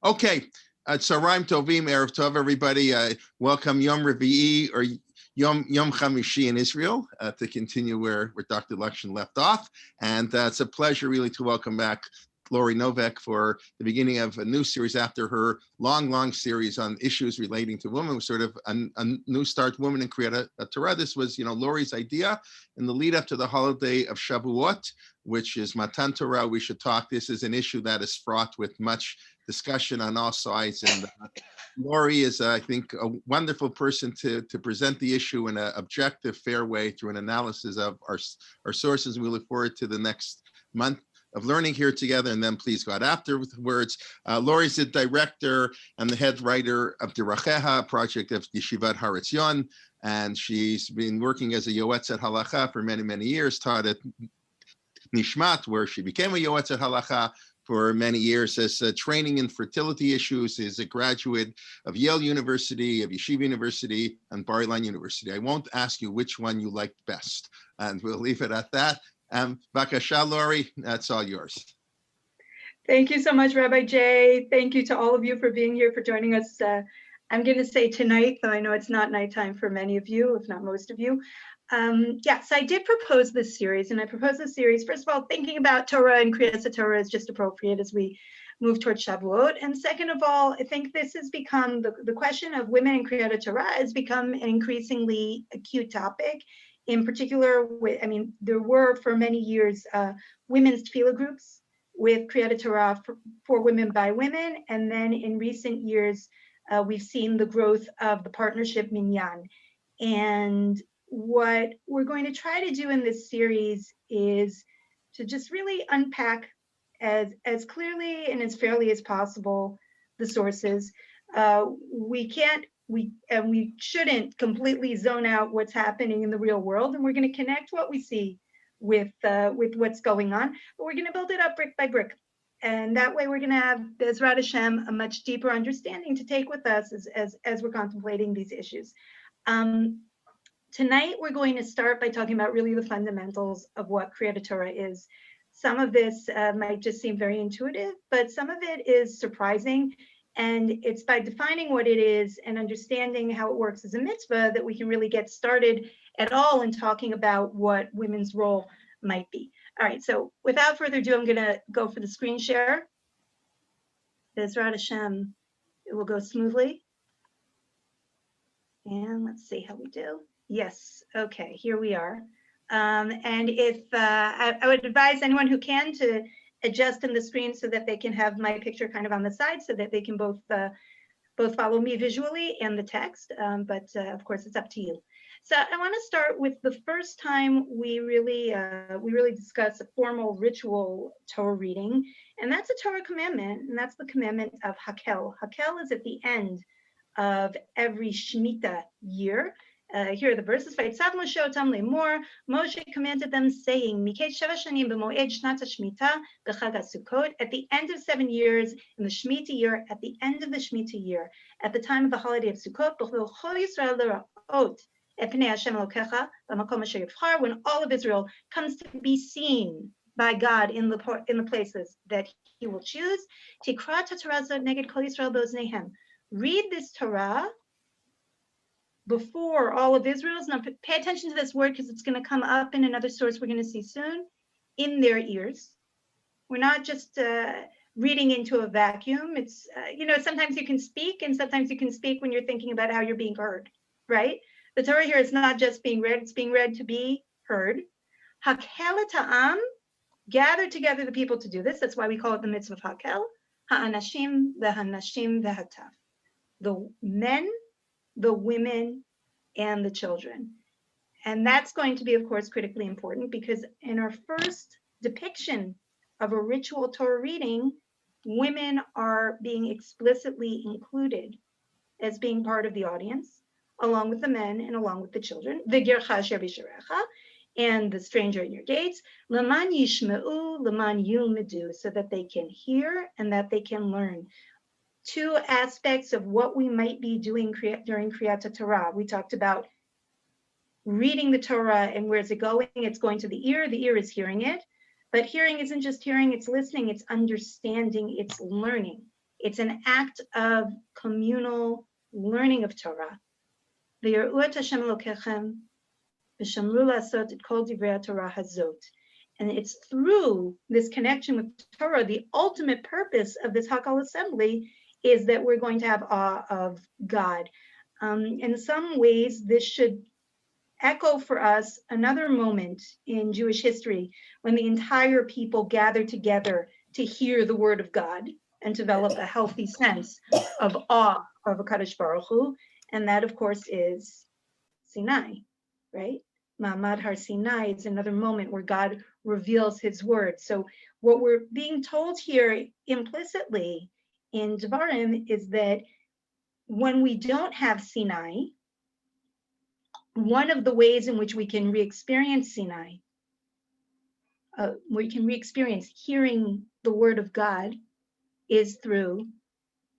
Okay, Tzaraim Tovim, Erev Tov, everybody. Welcome Yom Revi'i or Yom Chamishi in Israel to continue where Dr. Lukshin left off. And it's a pleasure really to welcome back Laurie Novick for the beginning of a new series after her long series on issues relating to women, sort of a new start, Women in Keri'at Torah. This was, Laurie's idea in the lead up to the holiday of Shavuot, which is Matan Torah. We should talk. This is an issue that is fraught with much discussion on all sides. And Laurie is, I think, a wonderful person to present the issue in an objective, fair way through an analysis of our sources. We look forward to the next month of learning here together, and then please God afterwards. Laurie's the director and the head writer of the Racheha project of Yeshivat Har Etzion, and she's been working as a Yoetz at Halacha for many years, taught at Nishmat, where she became a Yoetz at Halacha for many years as training in fertility issues, is a graduate of Yale University, of Yeshiva University, and Bar Ilan University. I won't ask you which one you liked best, and we'll leave it at that. Bakasha, Laurie, that's all yours. Thank you so much, Rabbi Jay. Thank you to all of you for being here, for joining us. I'm going to say tonight, though I know it's not nighttime for many of you, if not most of you. So I did propose this series, and I proposed this series, first of all, thinking about Torah and Keri'at Torah is just appropriate as we move towards Shavuot. And second of all, I think this has become, the question of women in Keri'at Torah has become an increasingly acute topic. In particular, there were for many years women's tefillah groups with Keri'at Torah for women by women, and then in recent years, we've seen the growth of the partnership Minyan. And what we're going to try to do in this series is to just really unpack as clearly and as fairly as possible the sources. We shouldn't completely zone out what's happening in the real world, and we're going to connect what we see with what's going on, but we're going to build it up brick by brick. And that way we're going to have, Bezrat Hashem, a much deeper understanding to take with us as we're contemplating these issues. Tonight, we're going to start by talking about really the fundamentals of what Keri'at Torah is. Some of this might just seem very intuitive, but some of it is surprising. And it's by defining what it is and understanding how it works as a mitzvah that we can really get started at all in talking about what women's role might be. All right, so without further ado, I'm going to go for the screen share. Bezrat Hashem, it will go smoothly. And let's see how we do. Yes, okay, here we are. And if I would advise anyone who can to adjust in the screen so that they can have my picture kind of on the side so that they can both follow me visually and the text, but of course it's up to you. So I want to start with the first time we really discuss a formal ritual Torah reading, and that's a Torah commandment, and that's the commandment of Hakel. Hakel is at the end of every Shemitah year. Here are the verses. Moshe commanded them, saying, at the end of 7 years, in the Shemitah year, at the end of the Shemitah year, at the time of the holiday of Sukkot, when all of Israel comes to be seen by God in the places that He will choose, read this Torah before all of Israel's. Now pay attention to this word because it's going to come up in another source we're going to see soon. In their ears. We're not just reading into a vacuum. It's, sometimes you can speak and sometimes you can speak when you're thinking about how you're being heard, right? The Torah here is not just being read, it's being read to be heard. Hakel ta'am, gather together the people to do this. That's why we call it the mitzvah of Hakel. Ha'anashim v'hanashim v'hataf. The men, the women, and the children. And that's going to be, of course, critically important because in our first depiction of a ritual Torah reading, women are being explicitly included as being part of the audience, along with the men and along with the children. V'gircha asher b'sharecha, and the stranger in your gates, l'man yishme'u, l'man yilmedu, so that they can hear and that they can learn. Two aspects of what we might be doing during Keri'at Torah. We talked about reading the Torah and where's it going? It's going to the ear is hearing it, but hearing isn't just hearing, it's listening, it's understanding, it's learning. It's an act of communal learning of Torah. V'yir'u et Hashem Elokechem v'shamru la'asot et kol divrei Torah hazot. And it's through this connection with Torah, the ultimate purpose of this Hakal assembly is that we're going to have awe of God. In some ways, this should echo for us another moment in Jewish history when the entire people gathered together to hear the word of God and develop a healthy sense of awe of HaKadosh Baruch Hu. And that, of course, is Sinai, right? Ma'amad Har Sinai is another moment where God reveals his word. So what we're being told here implicitly in Devarim is that when we don't have Sinai, one of the ways in which we can re-experience Sinai, we can re-experience hearing the word of God, is through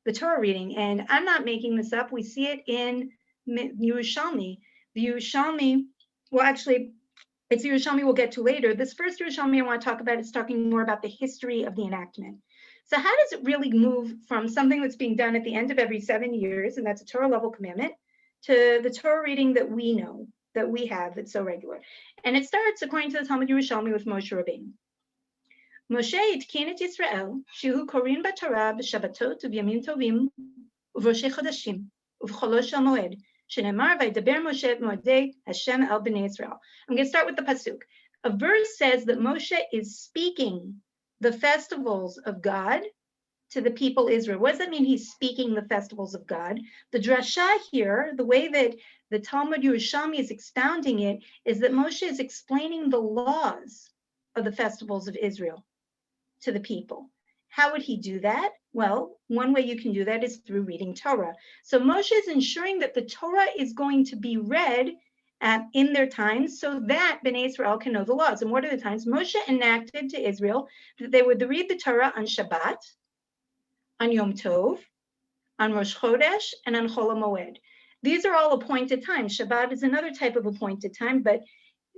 the Torah reading. And I'm not making this up. We see it in Yerushalmi. The Yerushalmi, well, actually, it's the Yerushalmi we'll get to later. This first Yerushalmi I want to talk about is talking more about the history of the enactment. So how does it really move from something that's being done at the end of every 7 years, and that's a Torah level commandment, to the Torah reading that we know, that we have, that's so regular? And it starts, according to the Talmud Yerushalmi, with Moshe Rabbeinu. Moshe itkin et Yisrael, shehu korin b'Torah b'Shabbatot u'b'yamim tovim u'v'roshei chodashim u'v'cholo shel moed. Shenemar v'yidaber Moshe et moedei Hashem el b'nei Yisrael. I'm going to start with the pasuk. A verse says that Moshe is speaking the festivals of God to the people Israel. What does that mean? He's speaking the festivals of God. The drasha here, the way that the Talmud Yerushalmi is expounding it, is that Moshe is explaining the laws of the festivals of Israel to the people. How would he do that? Well, one way you can do that is through reading Torah. So Moshe is ensuring that the Torah is going to be read in their times so that Bnei Israel can know the laws. And what are the times? Moshe enacted to Israel that they would read the Torah on Shabbat, on Yom Tov, on Rosh Chodesh, and on Chol HaMoed. These are all appointed times. Shabbat is another type of appointed time, but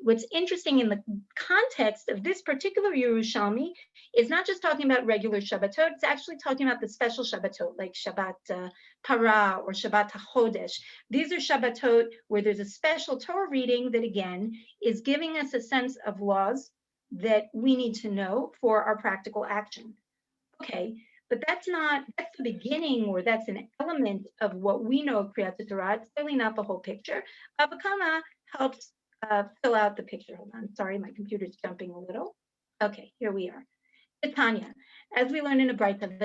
what's interesting in the context of this particular Yerushalmi is not just talking about regular Shabbatot, it's actually talking about the special Shabbatot, like Shabbat Para or Shabbat HaChodesh. These are Shabbatot where there's a special Torah reading that, again, is giving us a sense of laws that we need to know for our practical action. Okay, but that's the beginning, or that's an element of what we know of Keri'at Torah. It's really not the whole picture. Avakama helps fill out the picture. Hold on, sorry, my computer's jumping a little. Okay, here we are. Tanya, as we learn in a Braita,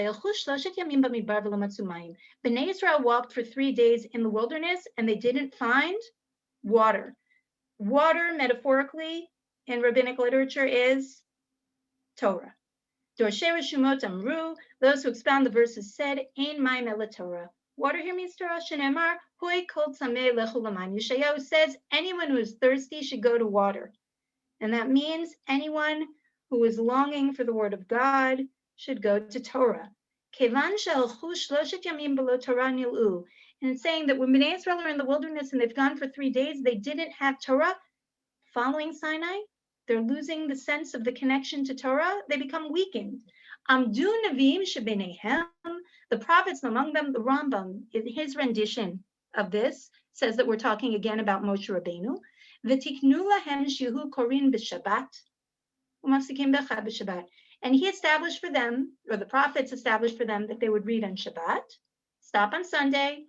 Bnei Israel walked for 3 days in the wilderness and they didn't find water. Water, metaphorically, in rabbinic literature is Torah. Dorshei Reshumot Amru, those who expound the verses said, Ein Maim Ela Torah. Water here means Torah. Shenemar, Hoi Kol Tzameh Lechu L'Mayim. Yeshayahu says, anyone who is thirsty should go to water. And that means anyone who is longing for the word of God should go to Torah. Kevan she'alchu shloshet yamim b'lo Torah nil'u. And it's saying that when Bnei Israel are in the wilderness and they've gone for 3 days, they didn't have Torah following Sinai. They're losing the sense of the connection to Torah. They become weakened. Amdu Navim shebenehem. The prophets among them, the Rambam, in his rendition of this, says that we're talking again about Moshe Rabbeinu. V'tiknu lahem shehu korin b'Shabbat, u'mafsikim b'echad b'Shabbat. And he established for them, or the prophets established for them, that they would read on Shabbat, stop on Sunday,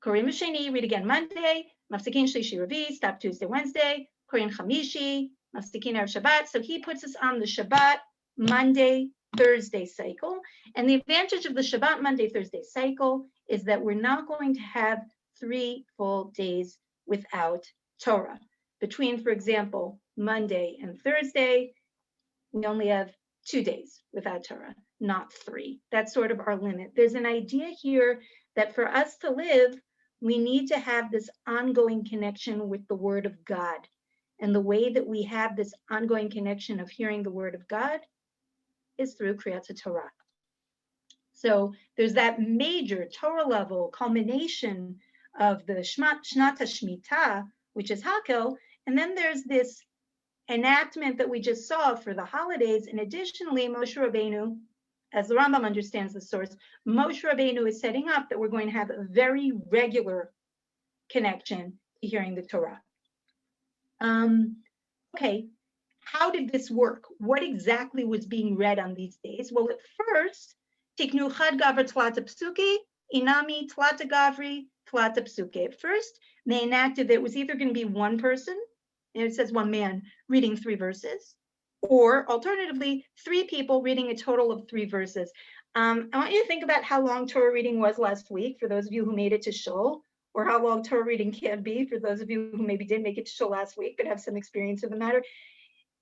korin b'Sheni, read again Monday, mafsikin shlishi Ravi, stop Tuesday, Wednesday, korin chamishi, mafsikin erev Shabbat. So he puts us on the Shabbat, Monday, Thursday cycle. And the advantage of the Shabbat, Monday, Thursday cycle is that we're not going to have 3 full days without Torah. Between, for example, Monday and Thursday, we only have 2 days without Torah, not 3. That's sort of our limit. There's an idea here that for us to live, we need to have this ongoing connection with the Word of God. And the way that we have this ongoing connection of hearing the Word of God is through Keri'at Torah. So there's that major Torah level culmination of the Shnat HaShemitah, which is Hakel, and then there's this enactment that we just saw for the holidays. And additionally, Moshe Rabbeinu as the Rambam understands the source, Moshe Rabbeinu is setting up that we're going to have a very regular connection to hearing the Torah. Okay, how did this work? What exactly was being read on these days? Well, at first, Tiknu Chad Gavra Tlata Psuki, Inami Tlata Gavri Tlata Psuki. At first, they enacted that it was either going to be one person, and it says one man reading 3 verses, or alternatively, 3 people reading a total of 3 verses. I want you to think about how long Torah reading was last week, for those of you who made it to Shul, or how long Torah reading can be for those of you who maybe didn't make it to Shul last week, but have some experience of the matter.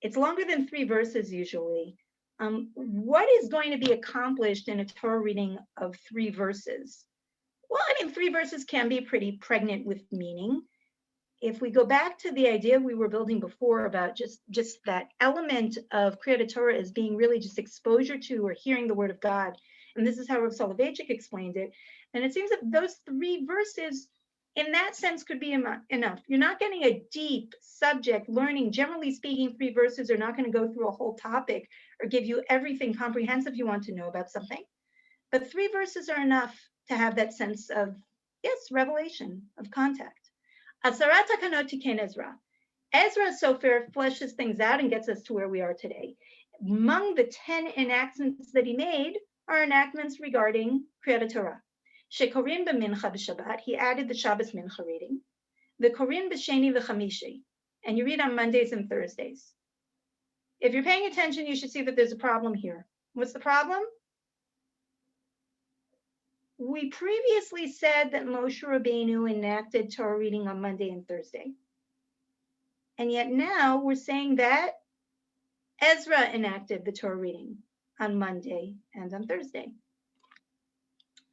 It's longer than 3 verses usually. What is going to be accomplished in a Torah reading of 3 verses? Well, I mean, 3 verses can be pretty pregnant with meaning. If we go back to the idea we were building before about just that element of Keri'at Torah as being really just exposure to or hearing the word of God, and this is how Rav Soloveitchik explained it, and it seems that those 3 verses in that sense could be enough. You're not getting a deep subject learning. Generally speaking, 3 verses are not going to go through a whole topic or give you everything comprehensive you want to know about something. But 3 verses are enough to have that sense of, yes, revelation, of contact. Asarat Takanot Tiken Ezra. Ezra Sofer fleshes things out and gets us to where we are today. Among the 10 enactments that he made are enactments regarding Keri'at Torah. Shekorim b'mincha b'Shabbat, he added the Shabbos mincha reading. The Korim b'Sheni v'Chamishi, and you read on Mondays and Thursdays. If you're paying attention, you should see that there's a problem here. What's the problem? We previously said that Moshe Rabbeinu enacted Torah reading on Monday and Thursday. And yet now we're saying that Ezra enacted the Torah reading on Monday and on Thursday.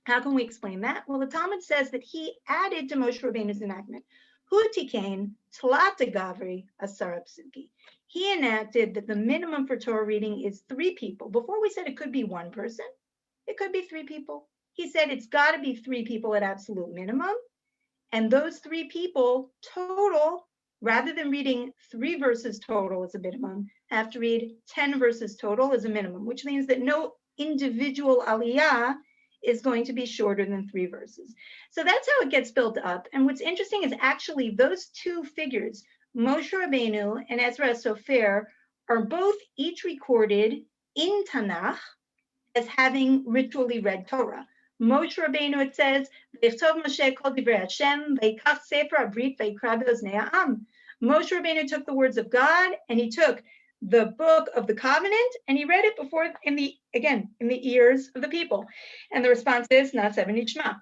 How can we explain that? Well, the Talmud says that he added to Moshe Rabbeinu's enactment, Hu tikain tlata gavri asara psuki. He enacted that the minimum for Torah reading is 3 people. Before we said it could be 1 person, it could be 3 people. He said it's got to be 3 people at absolute minimum. And those 3 people total, rather than reading 3 verses total as a minimum, have to read 10 verses total as a minimum, which means that no individual aliyah is going to be shorter than 3 verses. So that's how it gets built up. And what's interesting is actually those 2 figures, Moshe Rabbeinu and Ezra Sofer, are both each recorded in Tanakh as having ritually read Torah. Moshe Rabbeinu, it says, V'yichtov Moshe kol divrei Hashem, v'yikach sefer habrit v'yikra be'oznei ha'am. Moshe Rabbeinu took the words of God and he took the book of the covenant and he read it before in the ears of the people. And the response is Na'aseh v'nishma.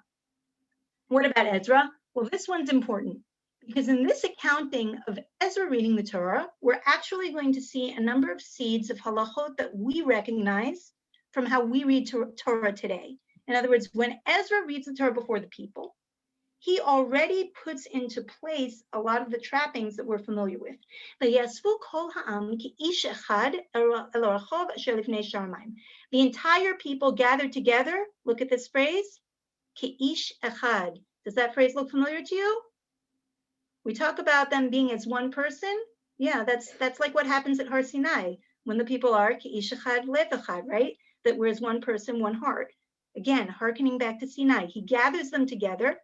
What about Ezra? Well, this one's important because in this accounting of Ezra reading the Torah, we're actually going to see a number of seeds of halachot that we recognize from how we read Torah today. In other words, when Ezra reads the Torah before the people, he already puts into place a lot of the trappings that we're familiar with. The entire people gathered together. Look at this phrase, Ke'ish echad. Does that phrase look familiar to you? We talk about them being as one person. Yeah, that's like what happens at Har Sinai when the people are Ke'ish echad lev echad, right? That we're as one person, one heart. Again, hearkening back to Sinai, he gathers them together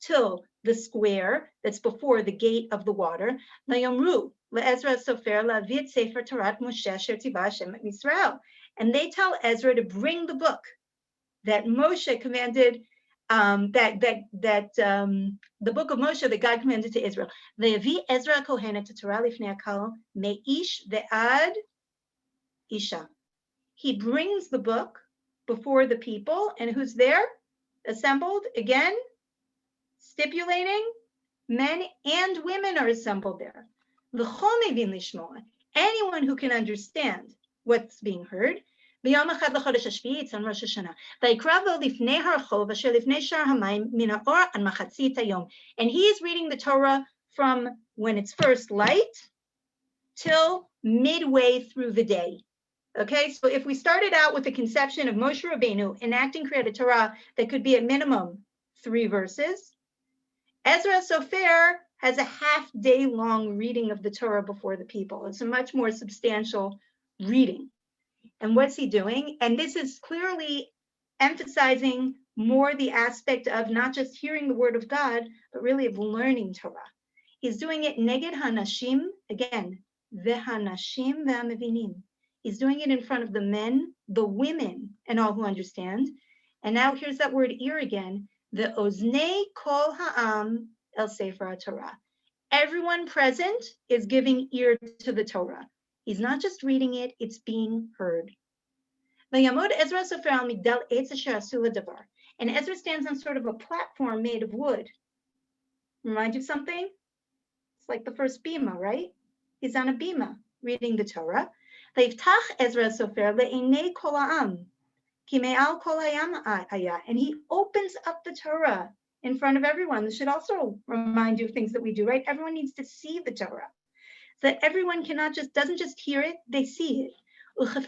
till the square that's before the gate of the water. Vayomru le'Ezra Sofer la'avit sefer Torah Moshe asher tzivah Hashem et Yisrael. And they tell Ezra to bring the book that Moshe commanded, the book of Moshe that God commanded to Israel. Ve'avi Ezra Kohen et Torah lifnei hakal me'ish ve'ad isha. He brings the book before the people, and who's there? Assembled again, stipulating men and women are assembled there. Anyone who can understand what's being heard. And he is reading the Torah from when it's first light till midway through the day. Okay, so if we started out with the conception of Moshe Rabbeinu enacting Keri'at Torah that could be at minimum 3 verses, Ezra Sofer has a half-day long reading of the Torah before the people. It's a much more substantial reading. And what's he doing? And this is clearly emphasizing more the aspect of not just hearing the word of God, but really of learning Torah. He's doing it neged hanashim, again, vehanashim ve'amevinim. He's doing it in front of the men, the women, and all who understand. And now here's that word ear again, the oznei kol ha'am el sefer Torah. Everyone present is giving ear to the Torah. He's not just reading it, it's being heard. And Ezra stands on sort of a platform made of wood. Remind you of something? It's like the first bima, right? He's on a bima reading the Torah. And he opens up the Torah in front of everyone. This should also remind you of things that we do, right? Everyone needs to see the Torah. So that everyone doesn't just hear it, they see it. And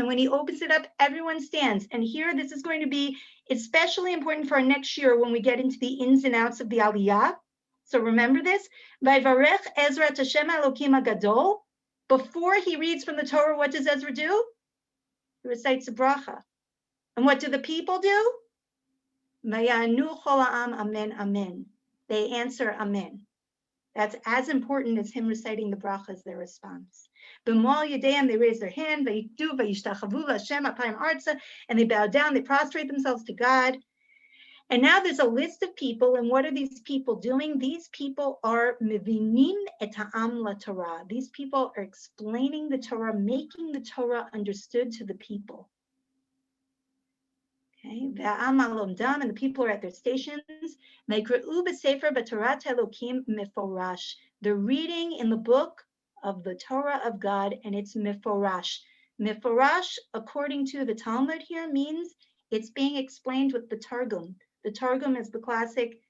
when he opens it up, everyone stands. And here, this is going to be especially important for our next year when we get into the ins and outs of the Aliyah. So remember this. Before he reads from the Torah, what does Ezra do? He recites a bracha. And what do the people do? Amen, amen. They answer amen. That's as important as him reciting the bracha as their response. B'mol yadayim, they raise their hand, and they bow down, they prostrate themselves to God. And now there's a list of people, and what are these people doing? These people are mevinim et ha'am la Torah. These people are explaining the Torah, making the Torah understood to the people. Okay, and the people are at their stations. They're reading in the book of the Torah of God, and it's meforash. Meforash, according to the Talmud here, means it's being explained with the Targum. The Targum is the classic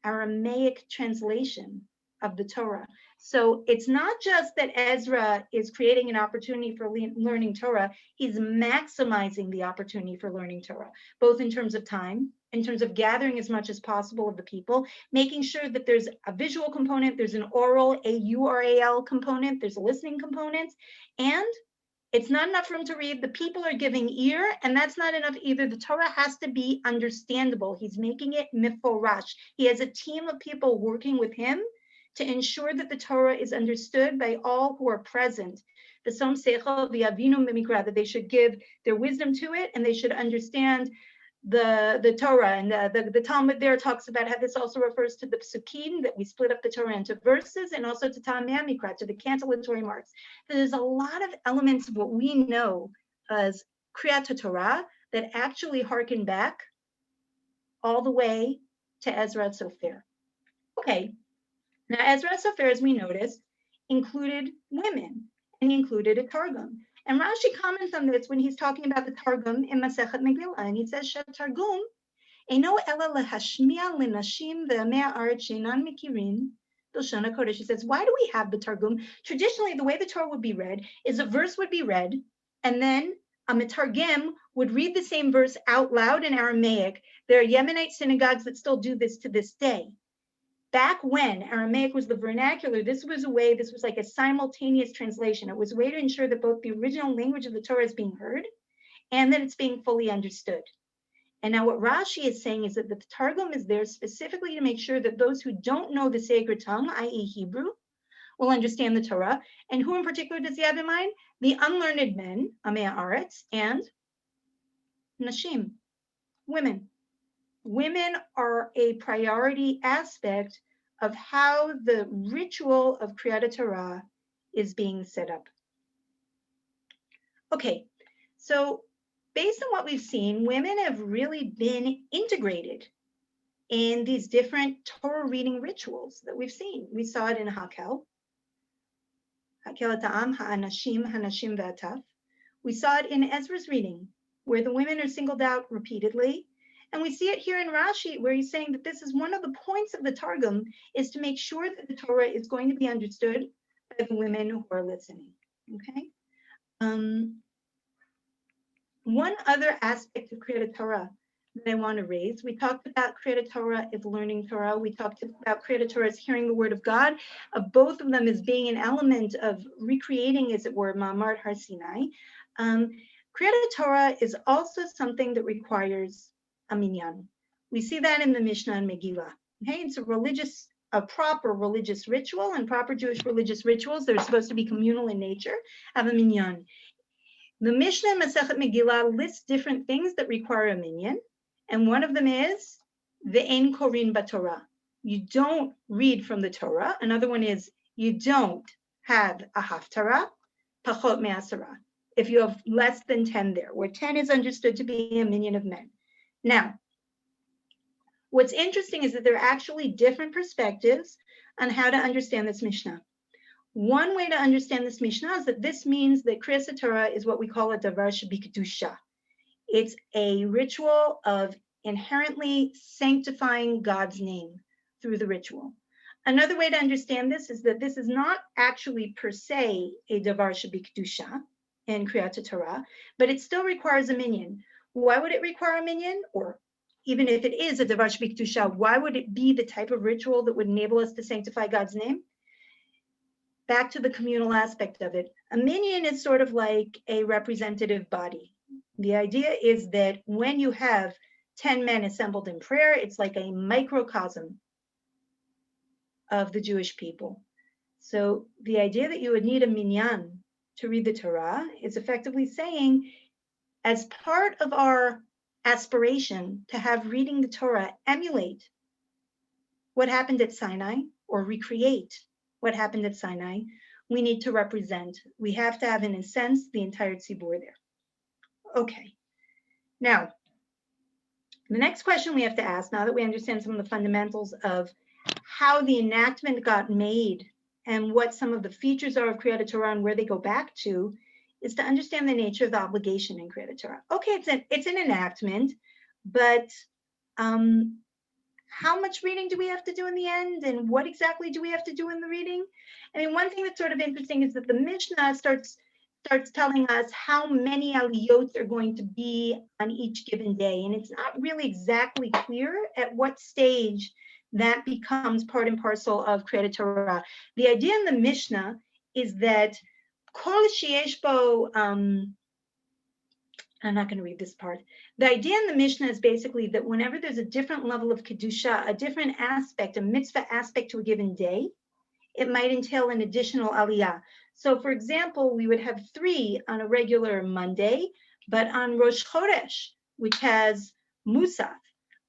Aramaic translation of the Torah. So it's not just that Ezra is creating an opportunity for learning Torah, he's maximizing the opportunity for learning Torah, both in terms of time, in terms of gathering as much as possible of the people, making sure that there's a visual component, there's an oral, A-U-R-A-L component, there's a listening component, and it's not enough for him to read. The people are giving ear, and that's not enough either. The Torah has to be understandable. He's making it meforash. He has a team of people working with him to ensure that the Torah is understood by all who are present. That they should give their wisdom to it, and they should understand the Torah. And the Talmud there talks about how this also refers to the psukim, that we split up the Torah into verses, and also to Tamei Mikra, to the cancellatory marks. There's a lot of elements of what we know as Keri'at Torah that actually harken back all the way to Ezra Sofer. Okay, now Ezra Sofer, as we noticed, included women, and he included a Targum. And Rashi comments on this when he's talking about the Targum in Masechet Megillah, and he says, "Targum eino ela lehashmiya lenashim ve'amei haaretz she'enan mikirin b'lashon hakodesh." He says, why do we have the Targum? Traditionally, the way the Torah would be read is a verse would be read, and then a metargim would read the same verse out loud in Aramaic. There are Yemenite synagogues that still do this to this day. Back when Aramaic was the vernacular, this was like a simultaneous translation. It was a way to ensure that both the original language of the Torah is being heard and that it's being fully understood. And now what Rashi is saying is that the Targum is there specifically to make sure that those who don't know the sacred tongue, i.e. Hebrew, will understand the Torah. And who in particular does he have in mind? The unlearned men, Amei Haaretz, and Nashim, women. Women are a priority aspect of how the ritual of Keri'at Torah is being set up. Okay, so based on what we've seen, women have really been integrated in these different Torah reading rituals that we've seen. We saw it in Hakel Ta'am, Ha'anashim, Hanashim V'ataf. We saw it in Ezra's reading, where the women are singled out repeatedly. And we see it here in Rashi, where he's saying that this is one of the points of the Targum, is to make sure that the Torah is going to be understood by the women who are listening. Okay. One other aspect of Keri'at Torah that I want to raise. We talked about Keri'at Torah as learning Torah. We talked about Keri'at Torah as hearing the word of God, of both of them as being an element of recreating, as it were, Ma'amar Har Sinai. Keri'at Torah is also something that requires a minyan. We see that in the Mishnah and Megillah. Okay, it's a proper religious ritual, and proper Jewish religious rituals, they're supposed to be communal in nature, have a minyan. The Mishnah in Masechet Megillah lists different things that require a minyan, and one of them is ve'en korin b'Torah. You don't read from the Torah. Another one is you don't have a Ha-Torah, pachot me'asara. If you have less than 10 there, where 10 is understood to be a minyan of men. Now, what's interesting is that there are actually different perspectives on how to understand this Mishnah. One way to understand this Mishnah is that this means that Kriyas Torah is what we call a davar shebikdusha. It's a ritual of inherently sanctifying God's name through the ritual. Another way to understand this is that this is not actually per se a davar shebikdusha in Kriyat Torah, but it still requires a minyan. Why would it require a minyan? Or even if it is a davar shebikdusha, why would it be the type of ritual that would enable us to sanctify God's name? Back to the communal aspect of it. A minyan is sort of like a representative body. The idea is that when you have 10 men assembled in prayer, it's like a microcosm of the Jewish people. So the idea that you would need a minyan to read the Torah is effectively saying, as part of our aspiration to have reading the Torah emulate what happened at Sinai or recreate what happened at Sinai, we need to represent. We have to have, in a sense, the entire tzibur there. Okay. Now, the next question we have to ask, now that we understand some of the fundamentals of how the enactment got made and what some of the features are of Kriyat Torah and where they go back to, is to understand the nature of the obligation in Kriyat Torah. Okay, it's an enactment, but how much reading do we have to do in the end, and what exactly do we have to do in the reading? I mean, one thing that's sort of interesting is that the Mishnah starts telling us how many aliyot are going to be on each given day, and it's not really exactly clear at what stage that becomes part and parcel of Kriyat Torah. The idea in the Mishnah is that kol sheyesh bo, I'm not going to read this part. The idea in the Mishnah is basically that whenever there's a different level of Kedusha, a different aspect, a mitzvah aspect to a given day, it might entail an additional aliyah. So for example, we would have 3 on a regular Monday, but on Rosh Chodesh, which has Musaf,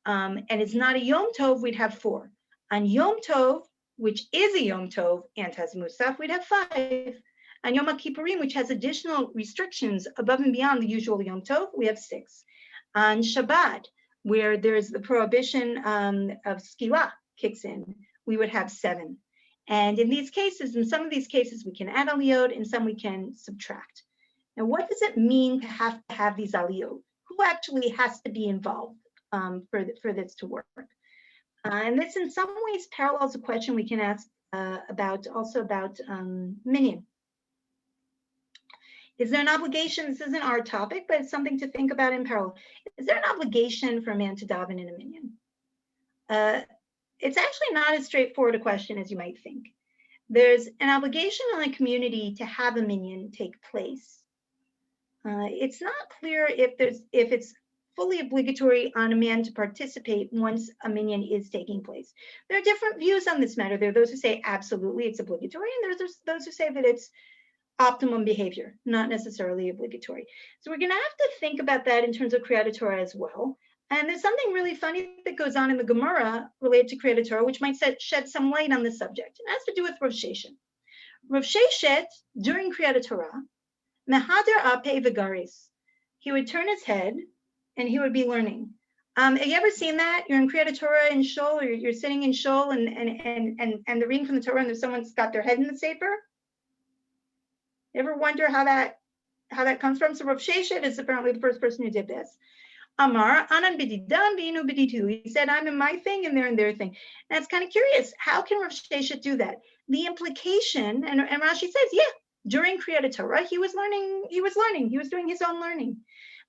and it's not a Yom Tov, we'd have 4. On Yom Tov, which is a Yom Tov and has Musaf, we'd have 5. On Yom Kippurim, which has additional restrictions above and beyond the usual Yom Tov, we have 6. On Shabbat, where there's the prohibition of skila kicks in, we would have 7. And in these cases, in some of these cases, we can add aliyot, in some we can subtract. Now, what does it mean to have these aliyot? Who actually has to be involved for this to work? And this in some ways parallels a question we can ask about minyan. Is there an obligation? This isn't our topic, but it's something to think about in parallel. Is there an obligation for a man to daven in a minyan? It's actually not as straightforward a question as you might think. There's an obligation on the community to have a minyan take place. It's not clear if it's fully obligatory on a man to participate once a minyan is taking place. There are different views on this matter. There are those who say absolutely it's obligatory, and there's those who say that it's optimum behavior, not necessarily obligatory. So we're going to have to think about that in terms of Kriyat Torah as well. And there's something really funny that goes on in the Gemara related to Kriyat Torah, which might shed some light on this subject. It has to do with Rav Sheshet. Rav Sheshet, during Kriyat Torah, mehader ape v'garis, he would turn his head and he would be learning. Have you ever seen that? You're in Kriyat Torah in shul, or you're sitting in shul, and they're reading from the Torah, and there's someone's got their head in the sefer? You ever wonder how that comes from? So Rav Sheshet is apparently the first person who did this. Amar anan bididan v'inu biditu. He said, I'm in my thing and they're in their thing. And it's kind of curious. How can Rav Sheshet do that? The implication, and Rashi says, yeah, during Kriyat Torah, he was learning. He was doing his own learning.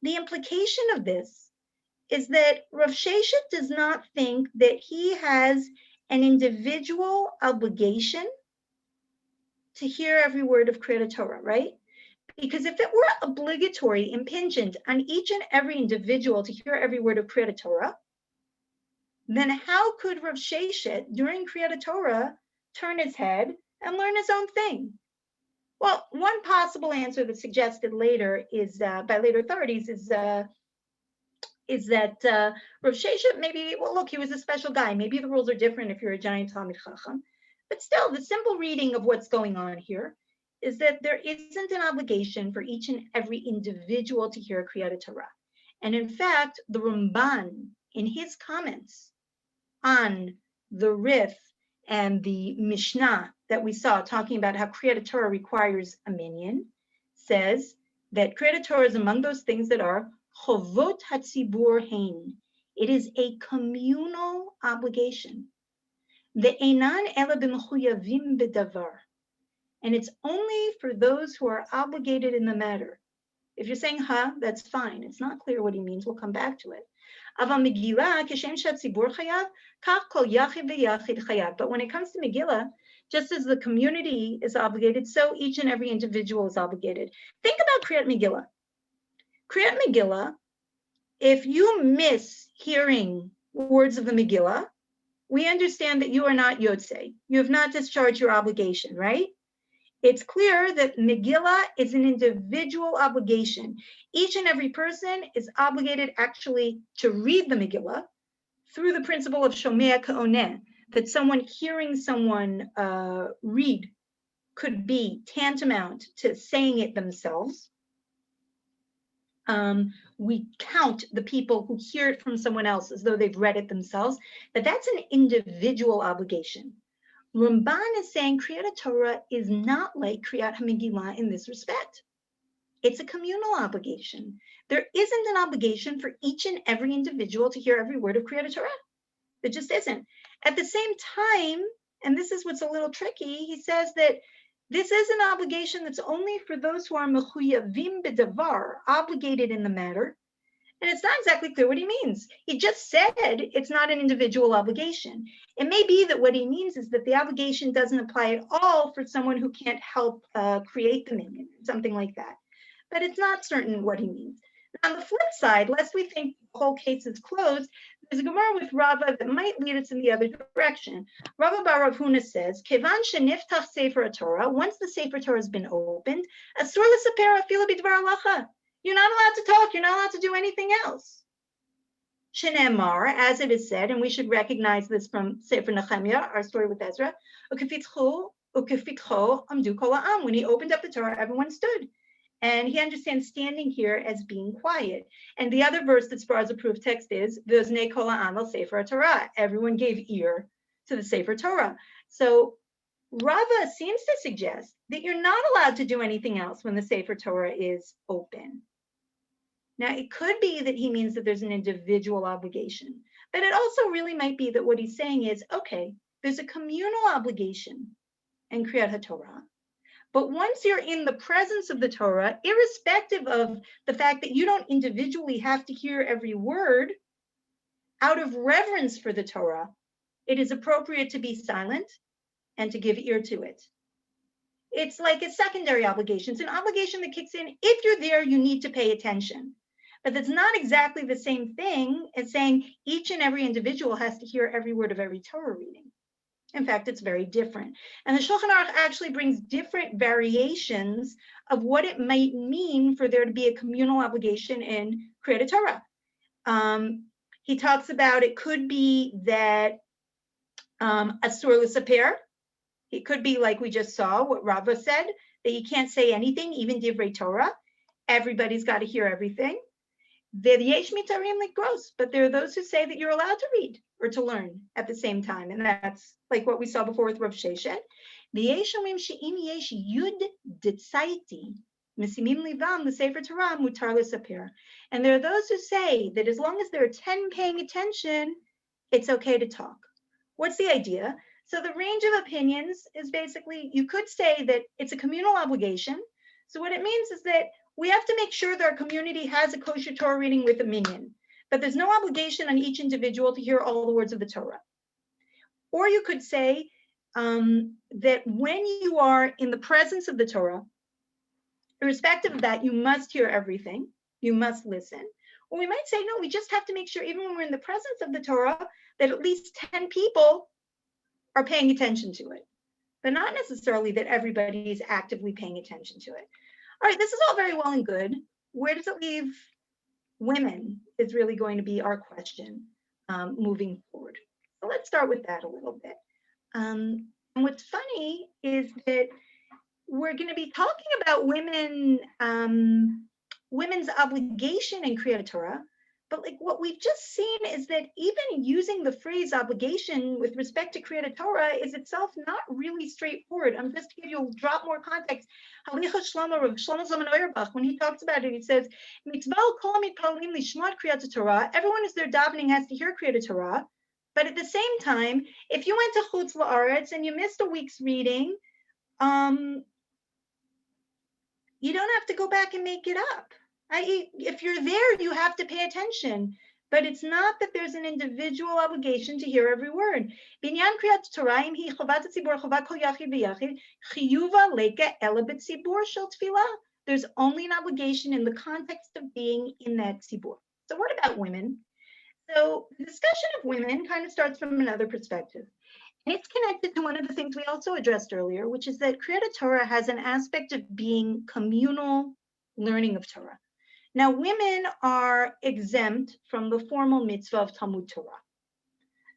The implication of this is that Rav Sheshet does not think that he has an individual obligation to hear every word of Keri'at Torah, right? Because if it were obligatory, impingent on each and every individual to hear every word of Keri'at Torah, then how could Rav Sheshet, during Keri'at Torah, turn his head and learn his own thing? Well, one possible answer that's suggested later is, by later authorities, is that Rav Sheshet maybe, well, look, he was a special guy. Maybe the rules are different if you're a giant Talmid Chacham. But still, the simple reading of what's going on here is that there isn't an obligation for each and every individual to hear Keri'at Torah. And in fact, the Ramban, in his comments on the Rif and the Mishnah that we saw talking about how Keri'at Torah requires a minyan, says that Keri'at Torah is among those things that are chovot hatzibur hein. It is a communal obligation. Ve'enan ela b'mechuyavim b'davar. And it's only for those who are obligated in the matter. If you're saying ha, that's fine. It's not clear what he means. We'll come back to it. But when it comes to Megillah, just as the community is obligated, so each and every individual is obligated. Think about Keri'at Megillah. Keri'at Megillah, if you miss hearing words of the Megillah, we understand that you are not Yotzei. You have not discharged your obligation, right? It's clear that Megillah is an individual obligation. Each and every person is obligated actually to read the Megillah through the principle of Shomea Ka'oneh, that someone hearing someone read could be tantamount to saying it themselves. We count the people who hear it from someone else as though they've read it themselves, but that's an individual obligation. Ramban is saying Keri'at Torah is not like Keri'at HaMegillah in this respect. It's a communal obligation. There isn't an obligation for each and every individual to hear every word of Keri'at Torah. There just isn't. At the same time, and this is what's a little tricky, he says that this is an obligation that's only for those who are mechuyavim b'davar, obligated in the matter. And it's not exactly clear what he means. He just said it's not an individual obligation. It may be that what he means is that the obligation doesn't apply at all for someone who can't help create the minyan, something like that. But it's not certain what he means. On the flip side, lest we think the whole case is closed, there's a Gemara with Rava that might lead us in the other direction. Rava bar Rav Huna says, Kevan sheniftach Sefer Torah, once the Sefer Torah has been opened, asur l'saper afilu b'dvar halacha. You're not allowed to talk. You're not allowed to do anything else. Shenemar, as it is said, and we should recognize this from Sefer Nehemiah, our story with Ezra, ukefitcho amdu kol ha'am. When he opened up the Torah, everyone stood. And he understands standing here as being quiet. And the other verse that's brought as a proof text is, V'oznei kol ha'am al Sefer Torah. Everyone gave ear to the Sefer Torah. So Rava seems to suggest that you're not allowed to do anything else when the Sefer Torah is open. Now, it could be that he means that there's an individual obligation, but it also really might be that what he's saying is, okay, there's a communal obligation in Kriyat HaTorah, but once you're in the presence of the Torah, irrespective of the fact that you don't individually have to hear every word, out of reverence for the Torah, it is appropriate to be silent and to give ear to it. It's like a secondary obligation. It's an obligation that kicks in. If you're there, you need to pay attention. But that's not exactly the same thing as saying each and every individual has to hear every word of every Torah reading. In fact, it's very different. And the Shulchan Aruch actually brings different variations of what it might mean for there to be a communal obligation in Kriyat Torah. He talks about it could be that asur l'saper. It could be like we just saw, what Rava said, that you can't say anything, even divrei Torah. Everybody's got to hear everything. V'yesh mitarim likros, but there are those who say that you're allowed to read or to learn at the same time, and that's like what we saw before with Rav Sheshet. V'yesh omrim she'im yesh yud ditzaiti mesimim livam l'sefer Torah mutar l'saper. And there are those who say that as long as there are 10 paying attention, it's okay to talk. What's the idea? So the range of opinions is basically, you could say that it's a communal obligation. So what it means is that we have to make sure that our community has a kosher Torah reading with a minyan. but there's no obligation on each individual to hear all the words of the Torah. Or you could say that when you are in the presence of the Torah, irrespective of that, you must hear everything. You must listen. Or we might say, no, we just have to make sure, even when we're in the presence of the Torah, that at least 10 people are paying attention to it, but not necessarily that everybody is actively paying attention to it. All right, this is all very well and good. Where does it leave women is really going to be our question moving forward. So let's start with that a little bit. And what's funny is that we're going to be talking about women's obligation in Keri'at Torah, but like what we've just seen is that even using the phrase obligation with respect to Keri'at Torah is itself not really straightforward. I'm just to give you a drop more context. Halicha Shlomo, Rav Shlomo Zalman Auerbach, when he talks about it, he says, "Mitzvah kol mitpalim lishmat Keri'at Torah." Everyone who's there davening has to hear Keri'at Torah, but at the same time, if you went to Chutz La'aretz and you missed a week's reading, you don't have to go back and make it up. If you're there, you have to pay attention. But it's not that there's an individual obligation to hear every word. Binyan Kriyat Torah hi chovat hatzibur chovat kol yachid v'yachid chiyuva leka ela b'tzibur shel tefillah. There's only an obligation in the context of being in that tzibur. So what about women? So the discussion of women kind of starts from another perspective. And it's connected to one of the things we also addressed earlier, which is that Keri'at Torah has an aspect of being communal learning of Torah. Now, women are exempt from the formal mitzvah of Talmud Torah.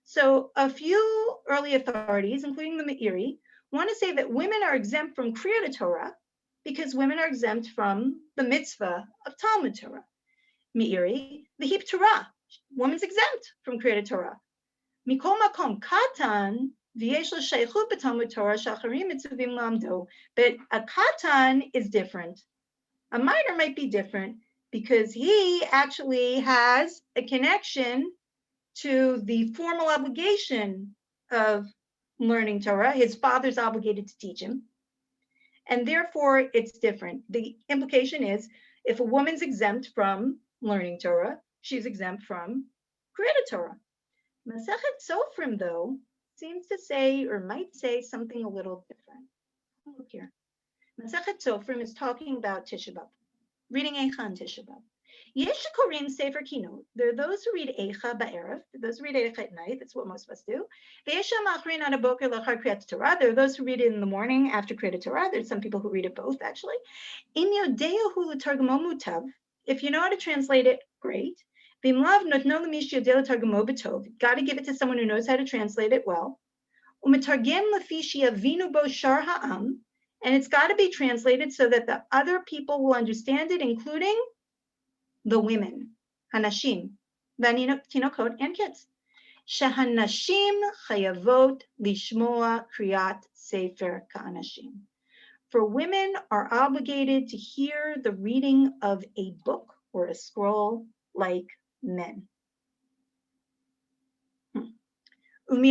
So a few early authorities, including the Meiri, want to say that women are exempt from Keri'at Torah because women are exempt from the mitzvah of Talmud Torah. Meiri, the Hip Torah, woman's exempt from Keri'at Torah. Mikol makom katan v'yesh l'sheichut b'Talmud Torah shacharim mitzuvim lamdo. But a katan is different. A minor might be different because he actually has a connection to the formal obligation of learning Torah. His father's obligated to teach him, and therefore it's different. The implication is if a woman's exempt from learning Torah, she's exempt from Keri'at Torah. Masechet Sofrim, though, seems to say, or might say, something a little different. Look here. Masechet Sofrim is talking about Tisha B'Av, reading Eicha on Tisha B'Av. Yesh Korim Sefer Kinot. There are those who read Eicha ba'erev, those who read Eicha at night. That's what most of us do. Ve'yesh Machrin ad haboker lachar Kriyat Torah. There are those who read it in the morning after Keri'at Torah. There's some people who read it both, actually. Im yodeyahu l'targumo mutav. If you know how to translate it, great. Got to give it to someone who knows how to translate it well. And it's got to be translated so that the other people will understand it, including the women, hanashim, tinokot, and kids. Shehanashim chayavot lishmoa kriyat sefer ka'anashim. For women are obligated to hear the reading of a book or a scroll like men. And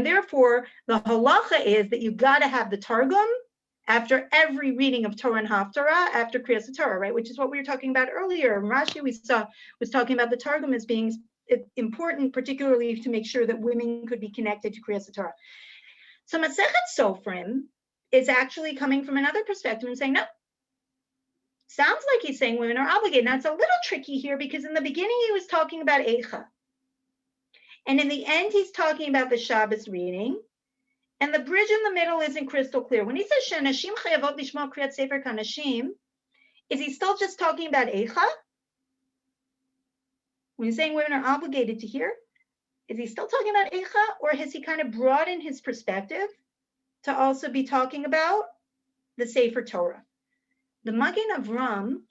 therefore, the halacha is that you've got to have the targum after every reading of Torah and Ha-Torah after Kriyas Torah, right? Which is what we were talking about earlier. Rashi we saw was talking about the targum as being important, particularly to make sure that women could be connected to Kriyas Torah. So Masechet Sofrim is actually coming from another perspective and saying, no, sounds like he's saying women are obligated. Now, it's a little tricky here because in the beginning, he was talking about Eicha. And in the end, he's talking about the Shabbos reading. And the bridge in the middle isn't crystal clear. When he says, Shenashim chayavot lishma kriyat sefer kanashim, is he still just talking about Eicha? When he's saying women are obligated to hear, is he still talking about Eicha? Or has he kind of broadened his perspective to also be talking about the Sefer Torah? The Magen Avram,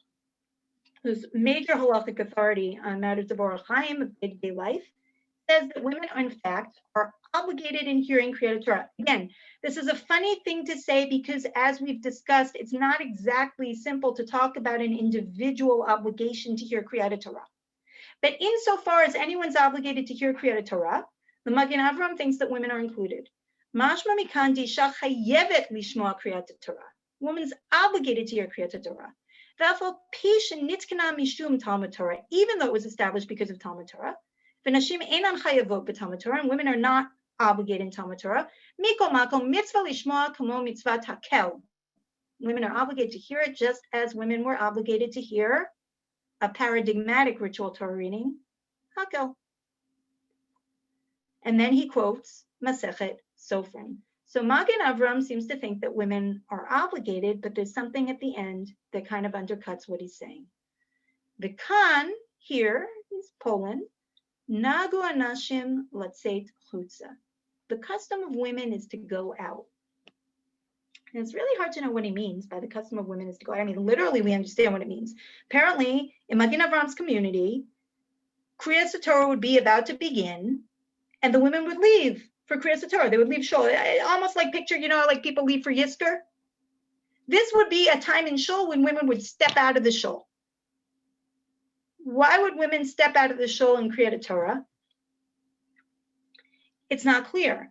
who's major halachic authority on matters of Orach Chaim, of day-to-day life, says that women, in fact, are obligated in hearing Keri'at Torah. Again, this is a funny thing to say because, as we've discussed, it's not exactly simple to talk about an individual obligation to hear Keri'at Torah. But insofar as anyone's obligated to hear Keri'at Torah, the Magen Avram thinks that women are included. Mashma mikan disha chayevet lishmoa Keri'at Torah. Woman's obligated to hear Kriyat Torah. Even though it was established because of Talmud Torah. And women are not obligated in Talmud Torah. Women are obligated to hear it just as women were obligated to hear a paradigmatic ritual Torah reading, Hakel. And then he quotes Masechet Sofrim. So Magen Avram seems to think that women are obligated, but there's something at the end that kind of undercuts what he's saying. The Khan here is Poland. Nagu anashim latzeit chutza. The custom of women is to go out. And it's really hard to know what he means by the custom of women is to go out. I mean, literally, we understand what it means. Apparently, in Magen Avram's community, Kriyat Torah would be about to begin, and the women would leave for Kriyat Torah. They would leave shul. Almost like picture, like people leave for Yisker. This would be a time in shul when women would step out of the shul. Why would women step out of the shul in Kriyat Torah? It's not clear.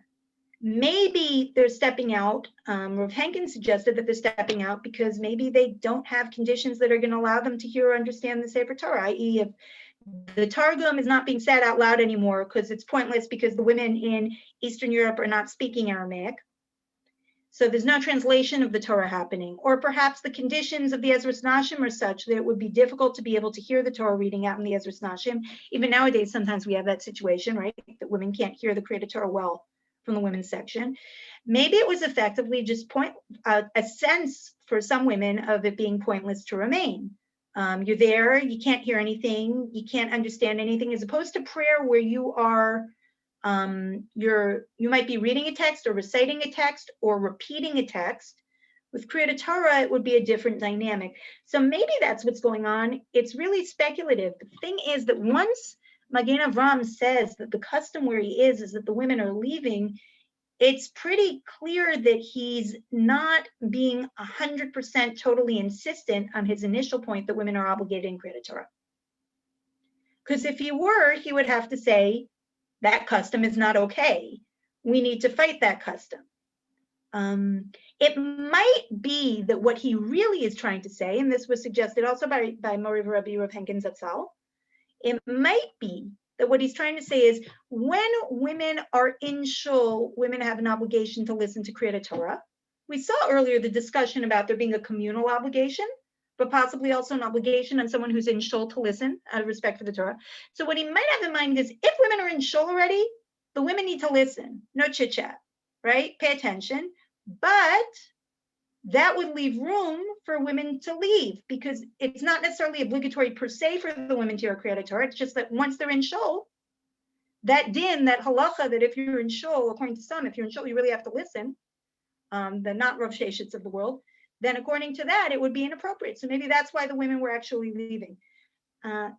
Maybe they're stepping out. Rav Henkin suggested that they're stepping out because maybe they don't have conditions that are going to allow them to hear or understand the Sefer Torah, i.e. if the Targum is not being said out loud anymore because it's pointless because the women in Eastern Europe are not speaking Aramaic. So there's no translation of the Torah happening. Or perhaps the conditions of the Ezras Nashim are such that it would be difficult to be able to hear the Torah reading out in the Ezras Nashim. Even nowadays, sometimes we have that situation, right? That women can't hear the Kriyat Torah well from the women's section. Maybe it was effectively just a sense for some women of it being pointless to remain. You're there, you can't hear anything, you can't understand anything, as opposed to prayer where you are, you might be reading a text or reciting a text or repeating a text. With Kriyat Torah, it would be a different dynamic. So maybe that's what's going on. It's really speculative. The thing is that once Magen Avram says that the custom where he is that the women are leaving, it's pretty clear that he's not being 100% totally insistent on his initial point that women are obligated in Kriyat Torah. Because if he were, he would have to say that custom is not okay. We need to fight that custom. It might be that what he really is trying to say, and this was suggested also by Mori Rabbi Rav Henkin Zatzal, it might be that what he's trying to say is when women are in shul, women have an obligation to listen to Kriyat Torah. We saw earlier the discussion about there being a communal obligation, but possibly also an obligation on someone who's in shul to listen out of respect for the Torah. So what he might have in mind is if women are in shul already, the women need to listen, no chit chat, right? Pay attention, but that would leave room for women to leave because it's not necessarily obligatory per se for the women to hear Kriyat Torah. It's just that once they're in shul, that din, that halacha, that if you're in shul, according to some, if you're in shul, you really have to listen, the not Rav Sheshitz of the world, then according to that, it would be inappropriate. So maybe that's why the women were actually leaving.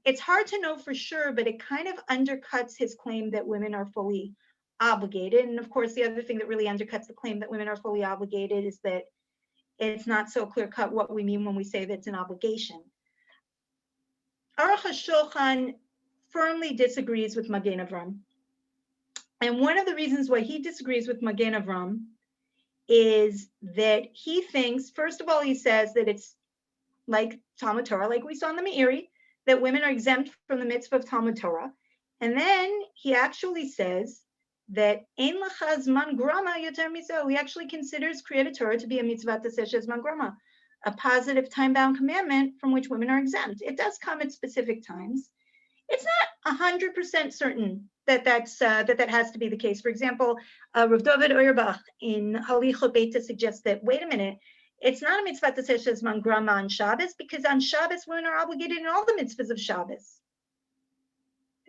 It's hard to know for sure, but it kind of undercuts his claim that women are fully obligated. And of course, the other thing that really undercuts the claim that women are fully obligated is that it's not so clear-cut what we mean when we say that it's an obligation. Aruch HaShulchan firmly disagrees with Magen Avram. And one of the reasons why he disagrees with Magen Avram is that he thinks, first of all, he says that it's like Talmud Torah, like we saw in the Meiri, that women are exempt from the mitzvah of Talmud Torah. And then he actually says that Ein Lacha Zman Grama Yoter Mizo. He actually considers Kriyat Torah to be a mitzvah taseh Zman Grama, a positive time-bound commandment from which women are exempt. It does come at specific times. It's not 100% certain that that has to be the case. For example, Rav David Auerbach in Halichot Beita suggests that, wait a minute, it's not a mitzvah taseh Zman Grama on Shabbos because on Shabbos women are obligated in all the mitzvahs of Shabbos.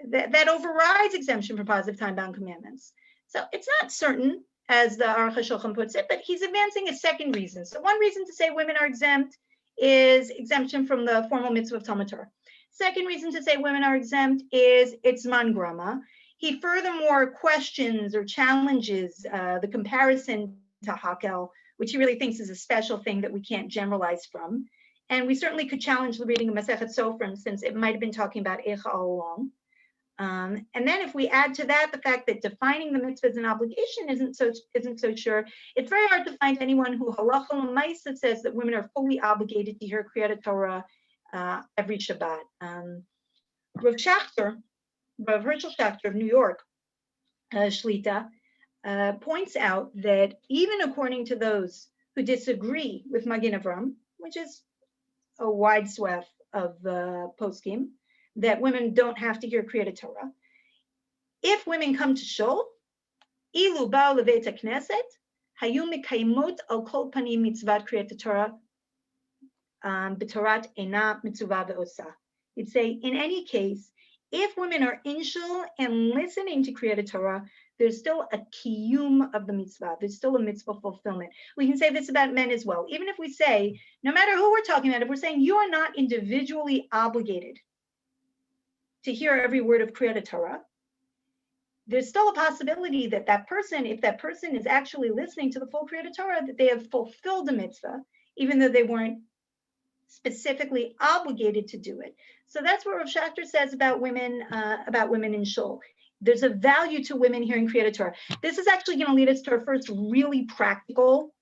That overrides exemption from positive time-bound commandments. So it's not certain, as the Aruch HaShulchan puts it, but he's advancing a second reason. So one reason to say women are exempt is exemption from the formal mitzvah of Talmud Torah. Second reason to say women are exempt is it's Zman Grama. He furthermore questions or challenges the comparison to Hakel, which he really thinks is a special thing that we can't generalize from. And we certainly could challenge the reading of Masechet Sofrim since it might have been talking about Eicha all along. And then if we add to that the fact that defining the mitzvah as an obligation isn't so sure, it's very hard to find anyone who halacha l'maisa says that women are fully obligated to hear Keri'at Torah every Shabbat. Rav Herschel Schachter of New York, Shlita, points out that even according to those who disagree with Magen Avram, which is a wide swath of the poskim, that women don't have to hear Keri'at Torah. If women come to shul, ilu ba'u levet knesset, hayu mekaymot al kol panim mitzvat Keri'at Torah, b'torat ena mitzvah ve'osa. You'd say, in any case, if women are in shul and listening to Keri'at Torah, there's still a kiyum of the mitzvah. There's still a mitzvah fulfillment. We can say this about men as well. Even if we say, no matter who we're talking about, if we're saying you are not individually obligated to hear every word of Keri'at Torah, there's still a possibility that that person, if that person is actually listening to the full Keri'at Torah, that they have fulfilled a mitzvah, even though they weren't specifically obligated to do it. So that's what Rav Schachter says about women in shul. There's a value to women hearing Keri'at Torah. This is actually going to lead us to our first really practical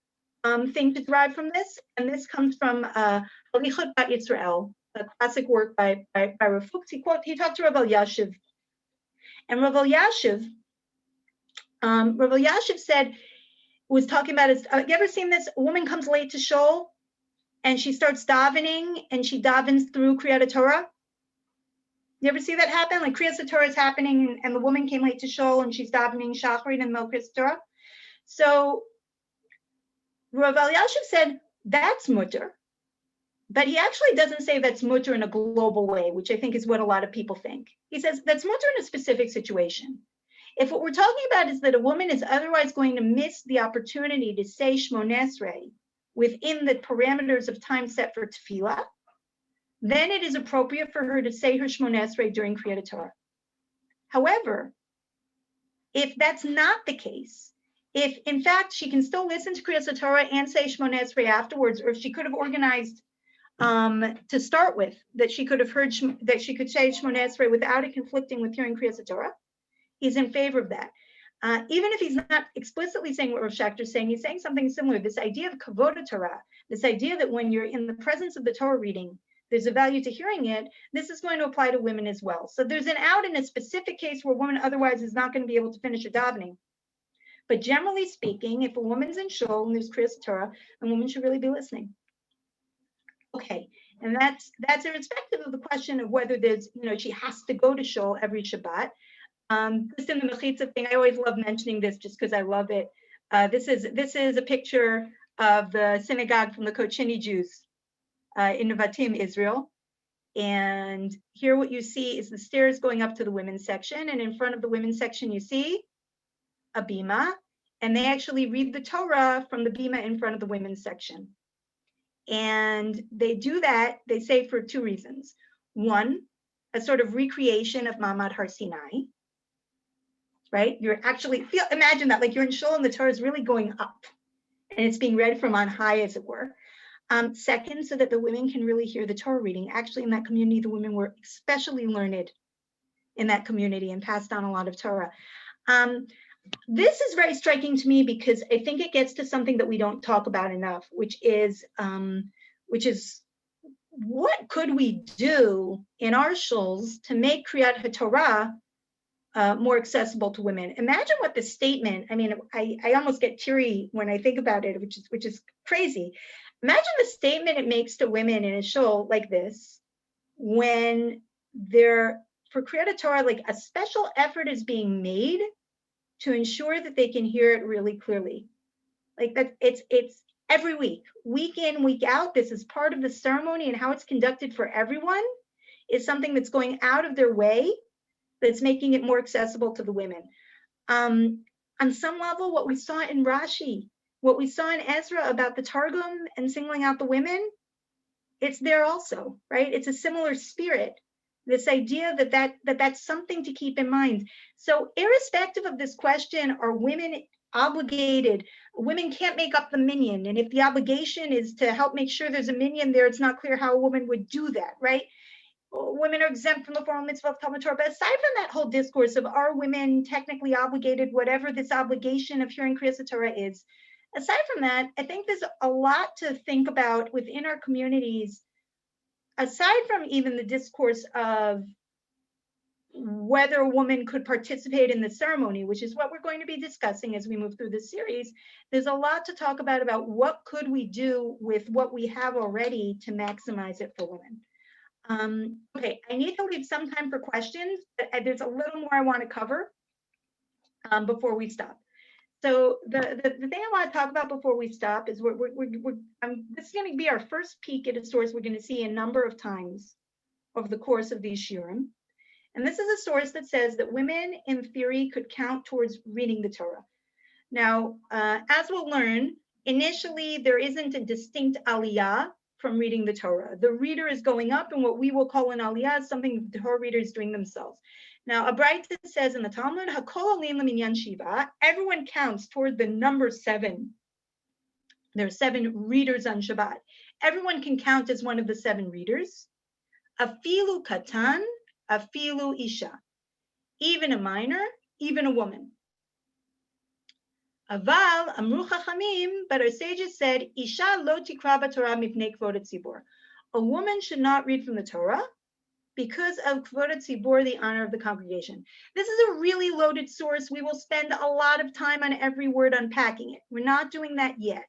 thing to derive from this, and this comes from Halichot Bat Yisrael, a classic work by Rav Fuchs. He talked to Rav Elyashiv, and Rav Elyashiv was talking about his. You ever seen this? A woman comes late to shul, and she starts davening, and she davens through Keri'at Torah. You ever see that happen? Like Keri'at Torah is happening, and the woman came late to shul, and she's davening Shacharit and Keri'at Torah. So Rav Elyashiv said that's mutter, but he actually doesn't say that's mutter in a global way, which I think is what a lot of people think. He says that's mutter in a specific situation. If what we're talking about is that a woman is otherwise going to miss the opportunity to say Shmoneh Esrei within the parameters of time set for tefillah, then it is appropriate for her to say her Shmoneh Esrei during Keri'at Torah. However, if that's not the case, if in fact she can still listen to Keri'at Torah and say Shmoneh Esrei afterwards, or if she could have organized to start with, that she could have heard that she could say Shmoneh Esrei without it conflicting with hearing Keri'at Torah, he's in favor of that. Even if he's not explicitly saying what Rav Schachter is saying, he's saying something similar. This idea of kavod Torah, this idea that when you're in the presence of the Torah reading, there's a value to hearing it. This is going to apply to women as well. So there's an out in a specific case where a woman otherwise is not going to be able to finish a davening. But generally speaking, if a woman's in shul and there's Keri'at Torah, a woman should really be listening. Okay, and that's irrespective of the question of whether there's, she has to go to shul every Shabbat. Just in the mechitza thing, I always love mentioning this just because I love it. This is a picture of the synagogue from the Kochini Jews in Nevatim, Israel. And here what you see is the stairs going up to the women's section, and in front of the women's section you see a bima, and they actually read the Torah from the bima in front of the women's section. And they do that, they say, for two reasons. One, a sort of recreation of Ma'amad Har Sinai, right? You're actually, imagine that, like you're in shul and the Torah is really going up and it's being read from on high, as it were. Second, so that the women can really hear the Torah reading. Actually, in that community, the women were especially learned in that community and passed on a lot of Torah. This is very striking to me because I think it gets to something that we don't talk about enough, which is what could we do in our shuls to make Kriyat HaTorah more accessible to women? Imagine what the statement, I almost get teary when I think about it, which is crazy. Imagine the statement it makes to women in a shul like this, when for Kriyat HaTorah, like a special effort is being made to ensure that they can hear it really clearly. Like that, it's every week in, week out. This is part of the ceremony, and how it's conducted for everyone is something that's going out of their way, that's making it more accessible to the women. On some level, what we saw in Rashi, what we saw in Ezra about the Targum and singling out the women, it's there also, right? It's a similar spirit. This idea that's something to keep in mind. So irrespective of this question, are women obligated? Women can't make up the minyan. And if the obligation is to help make sure there's a minyan there, it's not clear how a woman would do that, right? women are exempt from the formal mitzvah of Talmud Torah. But aside from that whole discourse of are women technically obligated, whatever this obligation of hearing Keri'at Torah is, aside from that, I think there's a lot to think about within our communities, aside from even the discourse of whether a woman could participate in the ceremony, which is what we're going to be discussing as we move through this series. There's a lot to talk about what could we do with what we have already to maximize it for women. Okay, I need to leave some time for questions, but there's a little more I want to cover before we stop. So the thing I want to talk about before we stop is this is going to be our first peek at a source we're going to see a number of times over the course of these shiurim. And this is a source that says that women, in theory, could count towards reading the Torah. Now, as we'll learn, initially, there isn't a distinct aliyah from reading the Torah. The reader is going up, and what we will call an aliyah is something the Torah reader is doing themselves. Now, a Braita says in the Talmud, Hakol olim leminyan shiva, everyone counts toward the number 7. There are 7 readers on Shabbat. Everyone can count as one of the 7 readers. Afilu katan, afilu isha, even a minor, even a woman. Aval amru chachamim, but our sages said, isha lo tikra b'Torah mipnei kvod hatzibur. A woman should not read from the Torah because of kvod hatzibur, the honor of the congregation. This is a really loaded source. We will spend a lot of time on every word unpacking it. We're not doing that yet.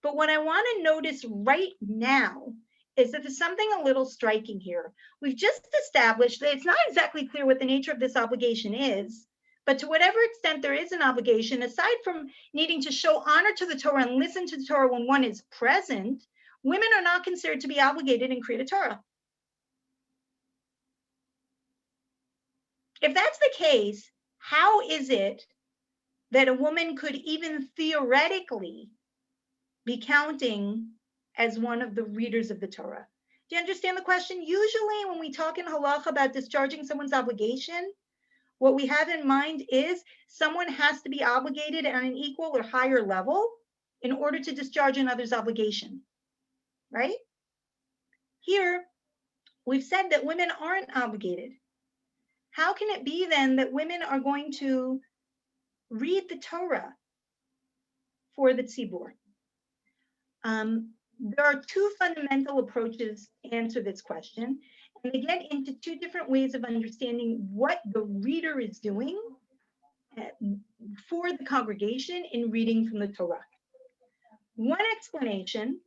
But what I want to notice right now is that there's something a little striking here. We've just established that it's not exactly clear what the nature of this obligation is, but to whatever extent there is an obligation, aside from needing to show honor to the Torah and listen to the Torah when one is present, women are not considered to be obligated in Keri'at Torah. If that's the case, how is it that a woman could even theoretically be counting as one of the readers of the Torah? Do you understand the question? Usually when we talk in halacha about discharging someone's obligation, what we have in mind is someone has to be obligated on an equal or higher level in order to discharge another's obligation, right? Here, we've said that women aren't obligated. How can it be then that women are going to read the Torah for the tzibur? There are 2 fundamental approaches to answer this question, and they get into 2 different ways of understanding what the reader is doing for the congregation in reading from the Torah. One explanation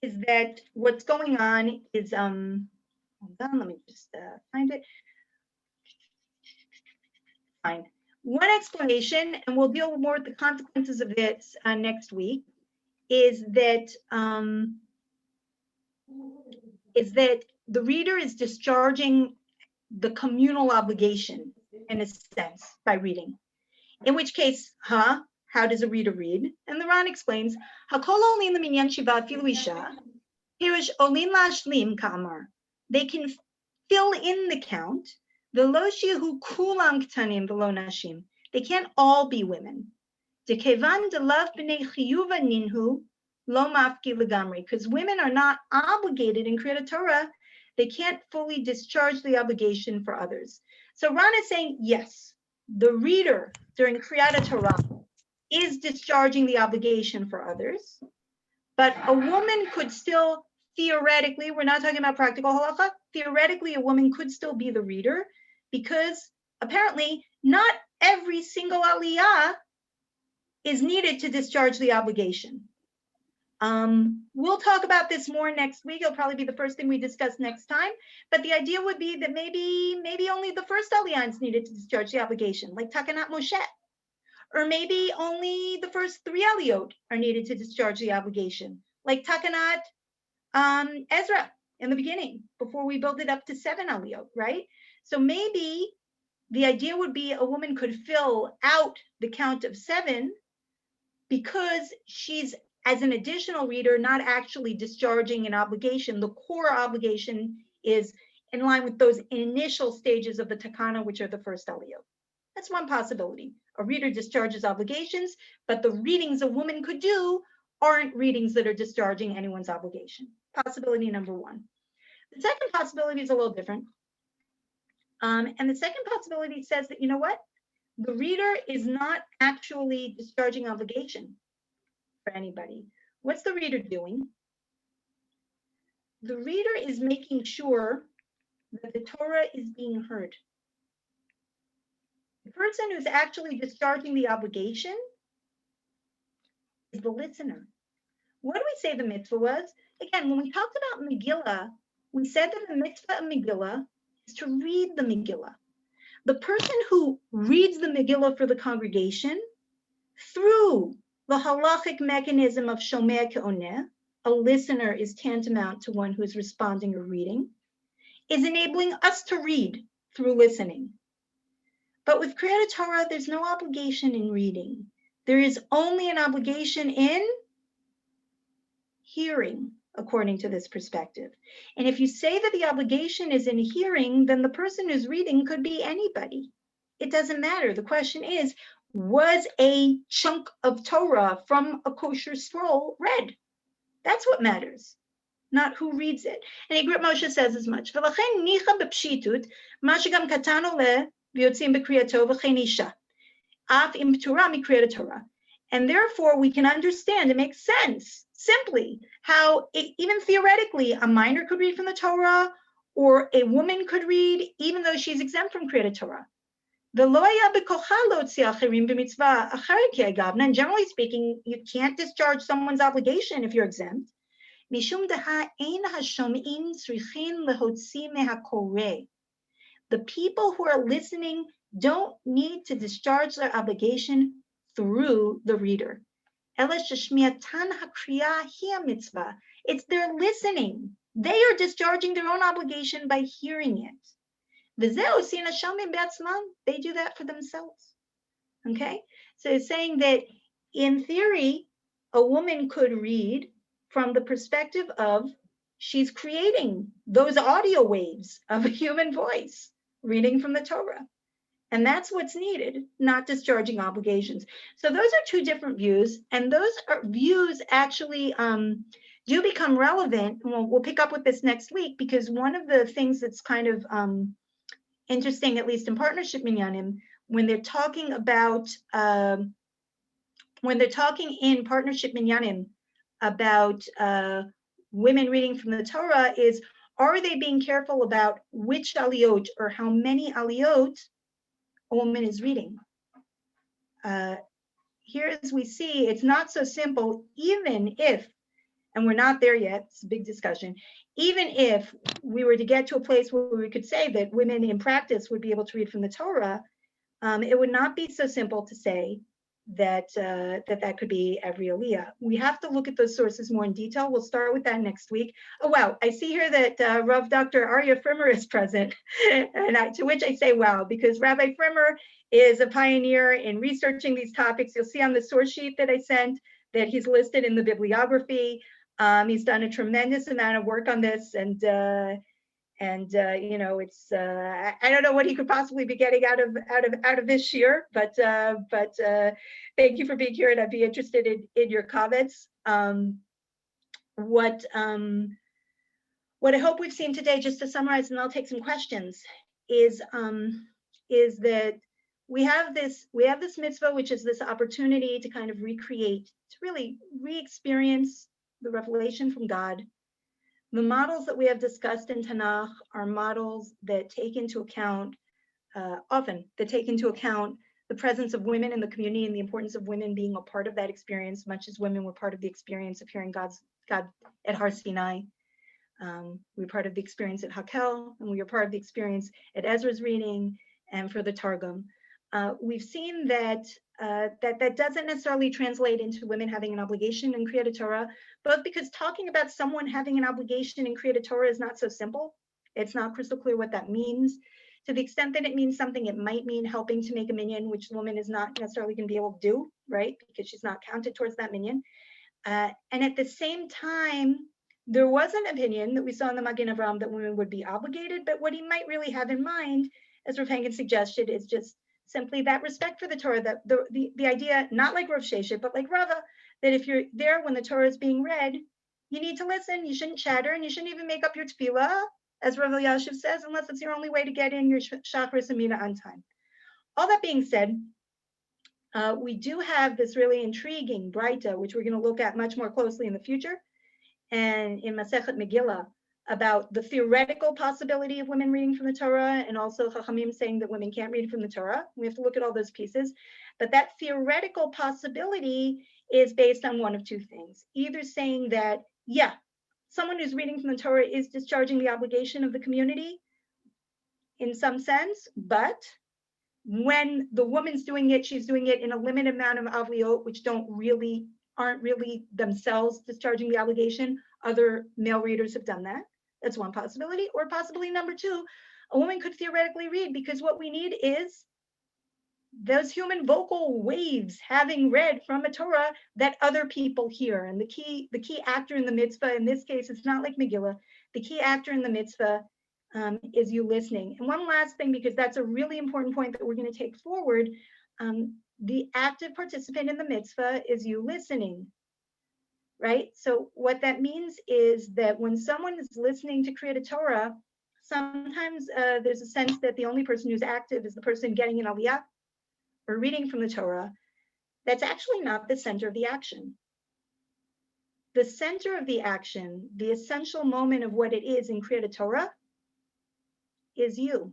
is that what's going on is, hold on, let me just find it. Fine. One explanation, and we'll deal more with the consequences of this next week, is that the reader is discharging the communal obligation in a sense by reading. In which case, how does a reader read? And the Ran explains, Hakol olim leminyan shiva afilu isha, pirush olim lashlim ka'amar. They can fill in the count. V'lo shehu kulam ktanim v'lo nashim. They can't all be women. Dekevan delav b'nei chiyuva ninhu lo mafki legamri. Because women are not obligated in Keri'at Torah, they can't fully discharge the obligation for others. So Ran is saying, yes, the reader during Keri'at Torah is discharging the obligation for others, but a woman could still, theoretically, we're not talking about practical halacha, theoretically a woman could still be the reader because apparently not every single aliyah is needed to discharge the obligation. We'll talk about this more next week. It'll probably be the first thing we discuss next time. But the idea would be that maybe only the first aliyah is needed to discharge the obligation, like Takanat Moshe. Or maybe only the first 3 aliyot are needed to discharge the obligation, like Takanat Ezra in the beginning, before we build it up to 7 aliyot, right? So maybe the idea would be a woman could fill out the count of 7 because she's, as an additional reader, not actually discharging an obligation. The core obligation is in line with those initial stages of the takana, which are the first aliyot. That's one possibility. A reader discharges obligations, but the readings a woman could do aren't readings that are discharging anyone's obligation. Possibility number 1. The second possibility is a little different. And the second possibility says that, you know what? The reader is not actually discharging obligation for anybody. What's the reader doing? The reader is making sure that the Torah is being heard. The person who's actually discharging the obligation is the listener. What do we say the mitzvah was? Again, when we talked about Megillah, we said that the mitzvah of Megillah is to read the Megillah. The person who reads the Megillah for the congregation through the halachic mechanism of Shomea Ke'oneh, a listener is tantamount to one who is responding or reading, is enabling us to read through listening. But with Keri'at Torah, there's no obligation in reading. There is only an obligation in hearing, according to this perspective. And if you say that the obligation is in hearing, then the person who's reading could be anybody. It doesn't matter. The question is, was a chunk of Torah from a kosher scroll read? That's what matters, not who reads it. And Igrit Moshe says as much. ולכן ניחא בפשיטות, מה שגם קטן עולה ויוצאים בקריאתו וכן אישה, אף אם פטורה מקריאת התורה. And therefore, we can understand, it makes sense, simply, how even theoretically, a minor could read from the Torah, or a woman could read, even though she's exempt from Keri'at Torah. And generally speaking, you can't discharge someone's obligation if you're exempt. The people who are listening don't need to discharge their obligation through the reader. It's their listening. They are discharging their own obligation by hearing it. They do that for themselves. Okay? So it's saying that in theory, a woman could read from the perspective of she's creating those audio waves of a human voice reading from the Torah. And that's what's needed, not discharging obligations. So those are two different views. And those views actually do become relevant. We'll pick up with this next week, because one of the things that's kind of interesting, at least in partnership minyanim, when they're talking about, when they're talking in partnership minyanim about women reading from the Torah, is, are they being careful about which aliyot or how many aliyot a woman is reading? Here, as we see, it's not so simple, even if, and we're not there yet, it's a big discussion, even if we were to get to a place where we could say that women in practice would be able to read from the Torah, it would not be so simple to say that that could be every aliyah. We have to look at those sources more in detail. We'll start with that next week. Oh, wow. I see here that Rav Dr. Aryeh Frimer is present, and to which I say, wow, because Rabbi Frimer is a pioneer in researching these topics. You'll see on the source sheet that I sent that he's listed in the bibliography. He's done a tremendous amount of work on this, and you know, it's I don't know what he could possibly be getting out of this year, but thank you for being here, and I'd be interested in your comments. What I hope we've seen today, just to summarize, and I'll take some questions, is that we have this mitzvah, which is this opportunity to kind of recreate, to really re-experience the revelation from God. The models that we have discussed in Tanakh are models that take into account, the presence of women in the community and the importance of women being a part of that experience, much as women were part of the experience of hearing God at Har Sinai. We were part of the experience at Hakel, and we were part of the experience at Ezra's reading and for the Targum. We've seen that that doesn't necessarily translate into women having an obligation in Keri'at Torah, both because talking about someone having an obligation in Keri'at Torah is not so simple. It's not crystal clear what that means. To the extent that it means something, it might mean helping to make a minyan, which the woman is not necessarily going to be able to do, right? Because she's not counted towards that minyan. And at the same time, there was an opinion that we saw in the Magen Avraham that women would be obligated, but what he might really have in mind, as Rav Hengen suggested, is just simply that respect for the Torah, that the idea, not like Rav Sheshet, but like Rava, that if you're there when the Torah is being read, you need to listen. You shouldn't chatter, and you shouldn't even make up your tefillah, as Rav Elyashiv says, unless it's your only way to get in your Shacharis and Mina on time. All that being said, we do have this really intriguing Braita, which we're going to look at much more closely in the future, and in Masechet Megillah, about the theoretical possibility of women reading from the Torah, and also Chachamim saying that women can't read from the Torah. We have to look at all those pieces. But that theoretical possibility is based on one of two things. Either saying that, yeah, someone who's reading from the Torah is discharging the obligation of the community in some sense, but when the woman's doing it, she's doing it in a limited amount of avliot, which aren't really themselves discharging the obligation. Other male readers have done that. That's one possibility. Or possibly number two, a woman could theoretically read, because what we need is those human vocal waves having read from a Torah that other people hear. And the key actor in the mitzvah, in this case, it's not like Megillah. The key actor in the mitzvah is you listening. And one last thing, because that's a really important point that we're going to take forward, the active participant in the mitzvah is you listening, right? So what that means is that when someone is listening to create a Torah, sometimes there's a sense that the only person who's active is the person getting an aliyah or reading from the Torah. That's actually not the center of the action. The center of the action, the essential moment of what it is in create a Torah, is you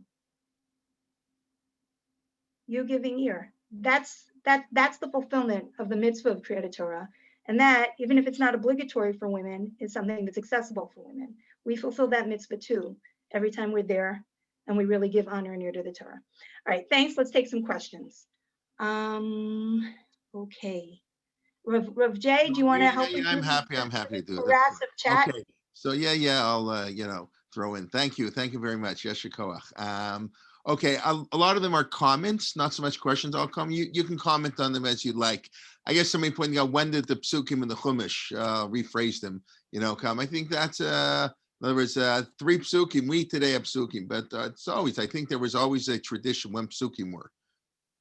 giving ear. That's the fulfillment of the mitzvah of create a Torah. And that, even if it's not obligatory for women, is something that's accessible for women. We fulfill that mitzvah too, every time we're there, and we really give honor and ear to the Torah. All right, thanks. Let's take some questions. Okay. Rav J, do you want to help? Yeah, I'm happy to do it. Harass of chat. Okay. So I'll throw in. Thank you very much. Yes, Koach. Okay, a lot of them are comments, not so much questions. You can comment on them as you like. I guess somebody pointing out, when did the psukim and the chumash rephrase them? Come. I think that's in other words, 3 psukim. We today have psukim, but it's always. I think there was always a tradition when psukim were.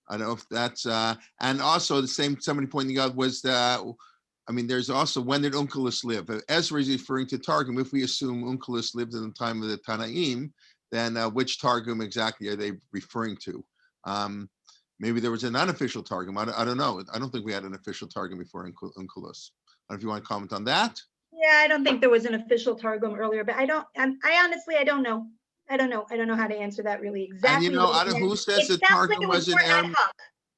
I don't know if that's and also the same. Somebody pointing out was there's also, when did Onkelos live? Ezra is referring to Targum. If we assume Onkelos lived in the time of the Tanaim, then which Targum exactly are they referring to? Maybe there was an unofficial Targum. I don't know. I don't think we had an official Targum before Onkelos. I don't know if you want to comment on that. Yeah, I don't think there was an official Targum earlier, but I honestly don't know. I don't know how to answer that really exactly. And who says the Targum was in Aram?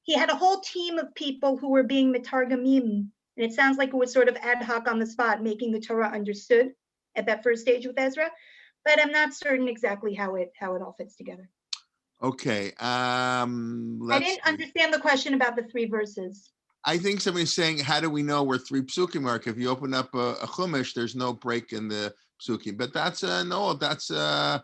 He had a whole team of people who were being Metargamim, and it sounds like it was sort of ad hoc on the spot, making the Torah understood at that first stage with Ezra. But I'm not certain exactly how it all fits together. Okay. I didn't understand the question about the 3 verses. I think somebody's saying, how do we know where 3 psukim are? If you open up a chumash, there's no break in the psukim. But that's an old tradition.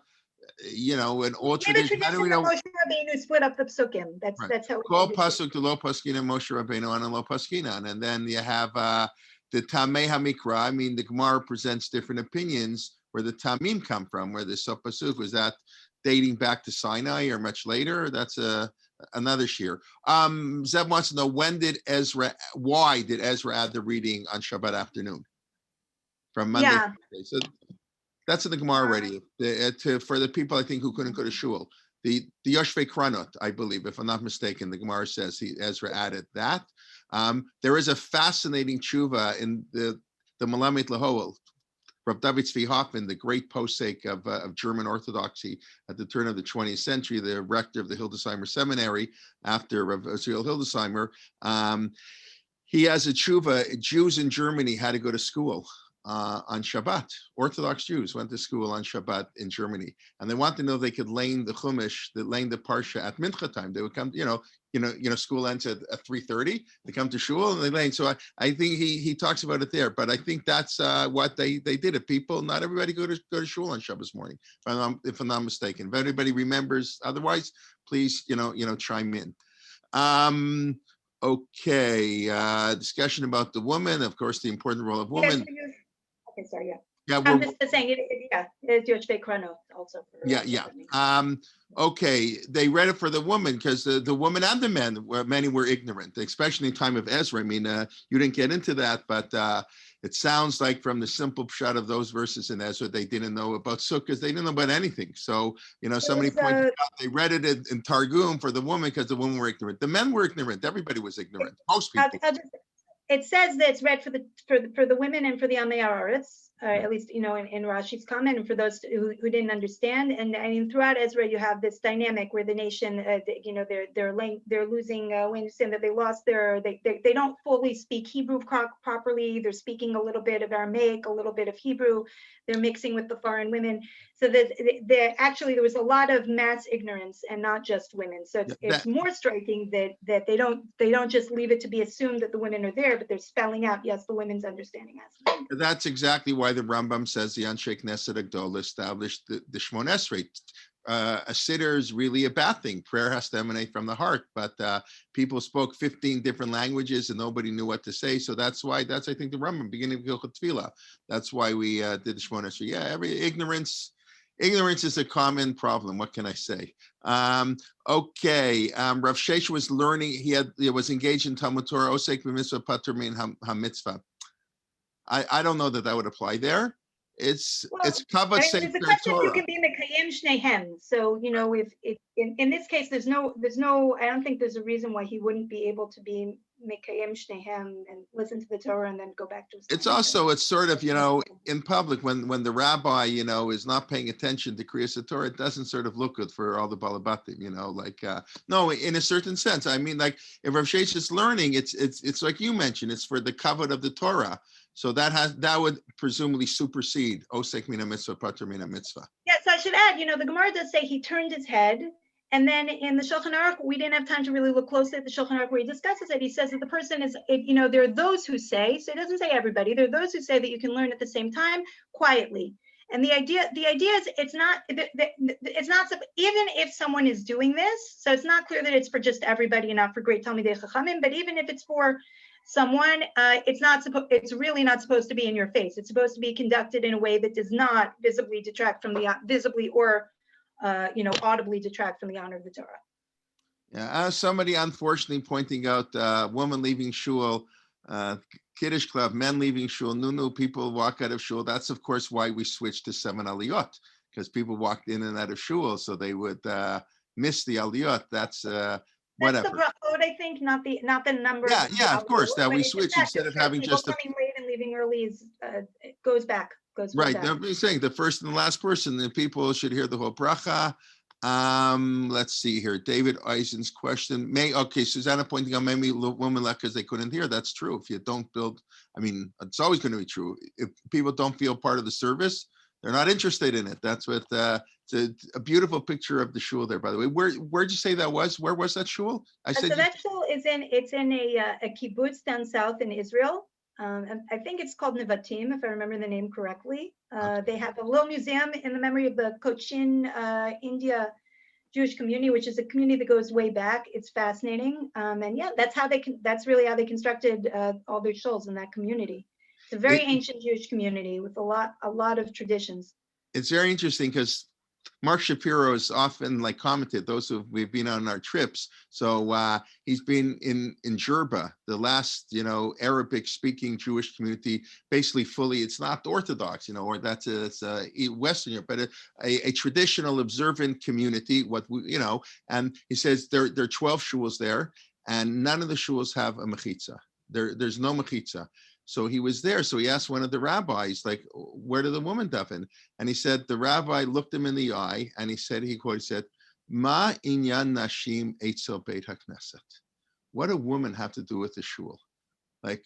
How do we know? Moshe Rabbeinu split up the psukim. That's how. Kol pasuk to lo paskina, Moshe Rabbeinu and lo paskina, and then you have the Tamei Hamikra. I mean, the Gemara presents different opinions where the Tamim come from. Where the Sof pasuk, was that dating back to Sinai or much later? That's another shir. Zeb wants to know, why did Ezra add the reading on Shabbat afternoon from Monday? Yeah. So that's in the Gemara already. For the people, I think, who couldn't go to shul, the Yoshvei Kranot, I believe, if I'm not mistaken, the Gemara says Ezra added that. There is a fascinating tshuva in the Melamed Lahoel. Rav David Tzvi Hoffman, the great posek of German Orthodoxy at the turn of the 20th century, the rector of the Hildesheimer Seminary after Rav Israel Hildesheimer, he has a tshuva. Jews in Germany had to go to school on Shabbat. Orthodox Jews went to school on Shabbat in Germany, and they wanted to know if they could lane the Chumash, lane the Parsha at Mincha time. They would come, school ends at 3:30. They come to shul and they lane. So I think he talks about it there. But I think that's what they did. If people, not everybody go to shul on Shabbos morning, if I'm not mistaken. If anybody remembers otherwise, please chime in. Okay, discussion about the woman, of course, the important role of women. Okay, sorry, yeah. Yeah, I'm just saying it's Yoshvei Kranot also. Okay, they read it for the woman because the woman and the men, many were ignorant, especially in the time of Ezra. I mean, you didn't get into that, but It sounds like from the simple shot of those verses in Ezra, they didn't know about sukkahs. They didn't know about anything. So, somebody pointed out they read it in Targum for the woman because the women were ignorant. The men were ignorant. Everybody was ignorant. Most people. It says that it's read for the women and for the Amei Haaretz, at least in Rashi's comment, and for those who didn't understand. And I mean, throughout Ezra, you have this dynamic where the nation, they're losing. When you say that they lost they don't fully speak Hebrew properly. They're speaking a little bit of Aramaic, a little bit of Hebrew. They're mixing with the foreign women. So that there was a lot of mass ignorance, and not just women. So it's more striking that they don't just leave it to be assumed that the women are there, but they're spelling out, yes, the women's understanding has. That's exactly why the Rambam says the Anshe Knesset Agdol established the Shmon Esrei. A siddur is really a bad thing. Prayer has to emanate from the heart, but people spoke 15 different languages and nobody knew what to say. So that's I think the Rambam, beginning of Hilchot Tefillah. That's why we did the Shmon Esrei. Yeah, ignorance is a common problem. What can I say? Okay. Rav Shesha was learning. He was engaged in Talmud Torah. Osek b'mitzvah patur min ha-mitzvah. I don't know that would apply there. It's kavod sefer there's a question Torah. You can be mekayem shnehem. So if in this case there's no I don't think there's a reason why he wouldn't be able to be mekayem shnehem and listen to the Torah and then go back to his. It's sort of in public when the rabbi is not paying attention to Kriyas Torah, it doesn't sort of look good for all the balabatim. No, in a certain sense. I mean, like if Rav Shesha is learning, it's like you mentioned, it's for the kavod of the Torah. So that would presumably supersede osek mina mitzvah patur mina mitzvah. Yeah, so I should add, the Gemara does say he turned his head, and then in the Shulchan Aruch, we didn't have time to really look closely at the Shulchan Aruch where he discusses it. He says that the person is, there are those who say, so it doesn't say everybody, there are those who say that you can learn at the same time quietly. And the idea is it's not even if someone is doing this, so it's not clear that it's for just everybody and not for great Talmidei Chachamim, but even if it's for someone, it's really not supposed to be in your face. It's supposed to be conducted in a way that does not visibly detract from audibly detract from the honor of the Torah. Yeah, somebody unfortunately pointing out woman leaving shul, Kiddush club, men leaving shul, people walk out of shul. That's of course why we switched to 7 aliyot, because people walked in and out of shul, so they would miss the aliyot. That's whatever. That's the brachot, I think, not the number. Yeah, of course. That we switch instead of having just coming late and leaving early goes back. Right. I'm saying the first and the last person, the people should hear the whole bracha. Let's see here. David Eisen's question. Susanna pointing out maybe women left because they couldn't hear. That's true. If you don't build, it's always going to be true. If people don't feel part of the service, they're not interested in it. That's what it's a beautiful picture of the shul there, by the way. Where'd you say that was? Where was that shul? So that shul is in a kibbutz down south in Israel. I think it's called Nevatim, if I remember the name correctly. They have a little museum in the memory of the Cochin, India Jewish community, which is a community that goes way back. It's fascinating. And yeah, that's really how they constructed all their shuls in that community. It's a very ancient Jewish community with a lot of traditions. It's very interesting because Mark Shapiro is often commented, we've been on our trips. So he's been in Jerba, the last, Arabic speaking Jewish community, basically fully, it's not Orthodox, or it's Western Europe, but a traditional observant community, and he says there are 12 shuls there and none of the shuls have a mechitza. There's no mechitza. So he was there. So he asked one of the rabbis, where did the woman daven? And he said, the rabbi looked him in the eye and he said, Ma inyan nashim eitzel beit hakneset. What do women have to do with the shul? Right.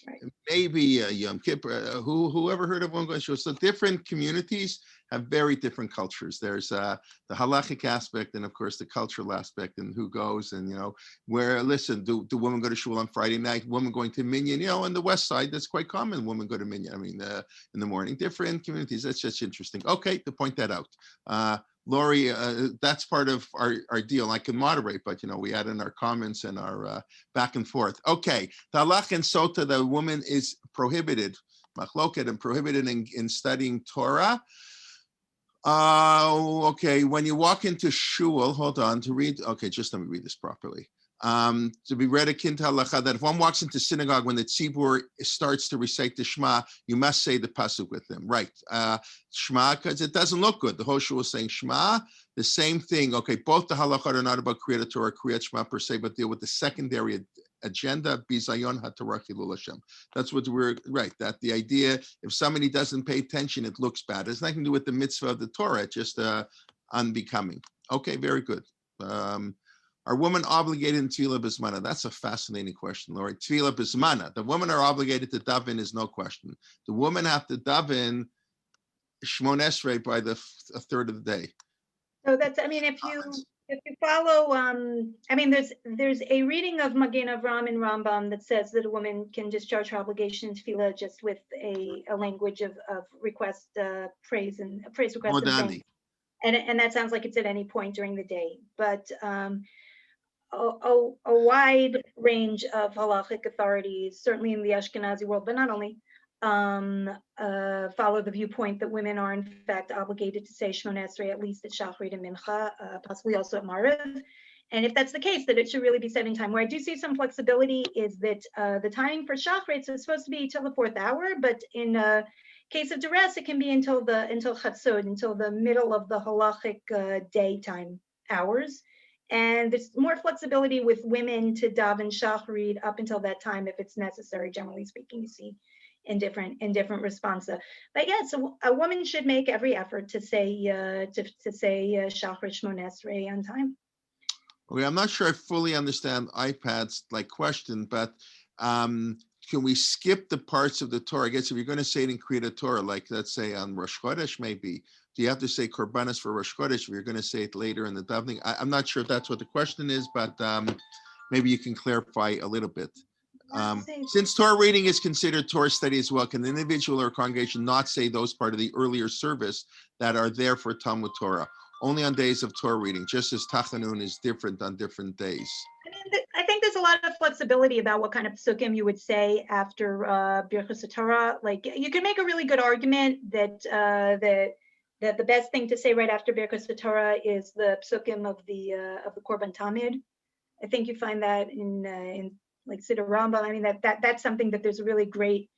Maybe Yom Kippur, who ever heard of one going to shul? So different communities have very different cultures. There's the halachic aspect and of course the cultural aspect and who goes and, where, listen, do women go to shul on Friday night? Women going to minyan, on the west side, that's quite common. Women go to minyan, in the morning, different communities. That's just interesting. Okay, to point that out. Laurie, that's part of our deal. I can moderate, but we add in our comments and our back and forth. Okay, the halach and sota, the woman is prohibited, machloket, and prohibited in studying Torah. Okay, when you walk into shul, hold on to read. Okay, just let me read this properly. To be read akin to halacha, that if one walks into synagogue when the tzibur starts to recite the Shema, you must say the pasuk with them, right? Shema, because it doesn't look good. The whole shul is saying Shema. The same thing. Okay, both the halachot are not about Kriyat Torah, Kriyat Shema per se, but deal with the secondary agenda, bizayon Ha-Torah chilul Hashem. That's what we're right. That the idea, if somebody doesn't pay attention, it looks bad. It's nothing to do with the mitzvah of the Torah. It's just unbecoming. Okay, very good. Are women obligated in tefillah bismana? That's a fascinating question, Laurie. Tefillah bismana. The women are obligated to daven, is no question. The women have to daven Shmon Esrei by a third of the day. So that's, I mean, if you follow, I mean, there's a reading of Magen Avram and Rambam that says that a woman can discharge her obligation to tefillah just with a language of request, praise request. And that sounds like it's at any point during the day, but a wide range of halachic authorities, certainly in the Ashkenazi world, but not only, follow the viewpoint that women are in fact obligated to say Shmon Esrei at least at Shachrit and Mincha, possibly also at Mariv. And if that's the case, that it should really be said in time. Where I do see some flexibility is that the timing for Shachrit is supposed to be till the 4th hour, but in case of duress, it can be until Chatzot, until the middle of the halachic daytime hours. And there's more flexibility with women to daven Shachrit up until that time if it's necessary. Generally speaking, you see in different responsa. But yeah, so a woman should make every effort to say Shachrit Shmon Esrei on time. Okay, I'm not sure I fully understand iPad's question, but can we skip the parts of the Torah? I guess if you're going to say it in Kriyat Torah, like let's say on Rosh Chodesh, maybe, do you have to say Korbanos for Rosh Chodesh if you're going to say it later in the davening? I'm not sure if that's what the question is, but maybe you can clarify a little bit. Since Torah reading is considered Torah study as well, can the individual or congregation not say those part of the earlier service that are there for Talmud Torah? Only on days of Torah reading, just as Tachanun is different on different days. I think there's a lot of flexibility about what kind of psukim you would say after Birchas Torah. Like you can make a really good argument that the best thing to say right after Birchas Torah is the psukim of the Korban Tamid. I think you find that in like Siddur Rambam. I mean that's something that there's a really great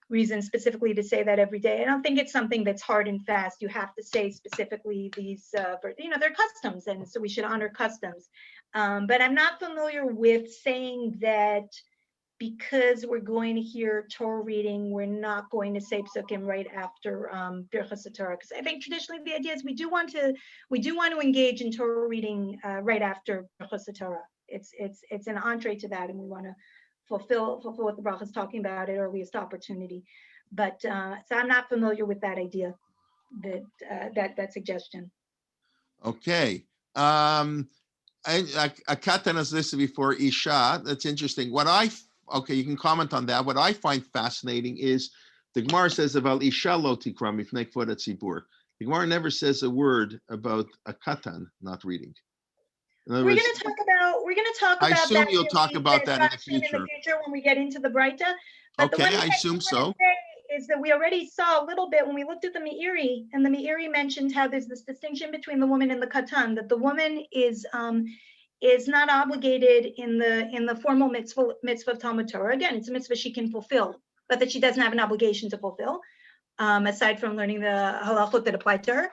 reason specifically to say that every day. I don't think it's something that's hard and fast. You have to say specifically these, they're customs, and so we should honor customs. But I'm not familiar with saying that because we're going to hear Torah reading, we're not going to say psukim right after Birchas Torah. Because I think traditionally the idea is we do want to engage in Torah reading right after Birchas Torah. It's an entree to that, and we want to fulfill what the bracha is talking about at earliest opportunity. But so I'm not familiar with that idea, that suggestion. Okay. A katan is listed before Isha. That's interesting. You can comment on that. What I find fascinating is the Gemara says about Isha lo tikra mifnei kvod hatzibur. The Gemara never says a word about a katan not reading. We're going to talk about I assume that. You'll talk about that in the future when we get into the Breita. But okay, I assume so. Is that we already saw a little bit when we looked at the Meiri, and the Meiri mentioned how there's this distinction between the woman and the katan, that the woman is not obligated in the formal mitzvah of Talmud Torah. Again, it's a mitzvah she can fulfill, but that she doesn't have an obligation to fulfill, aside from learning the halachot that apply to her.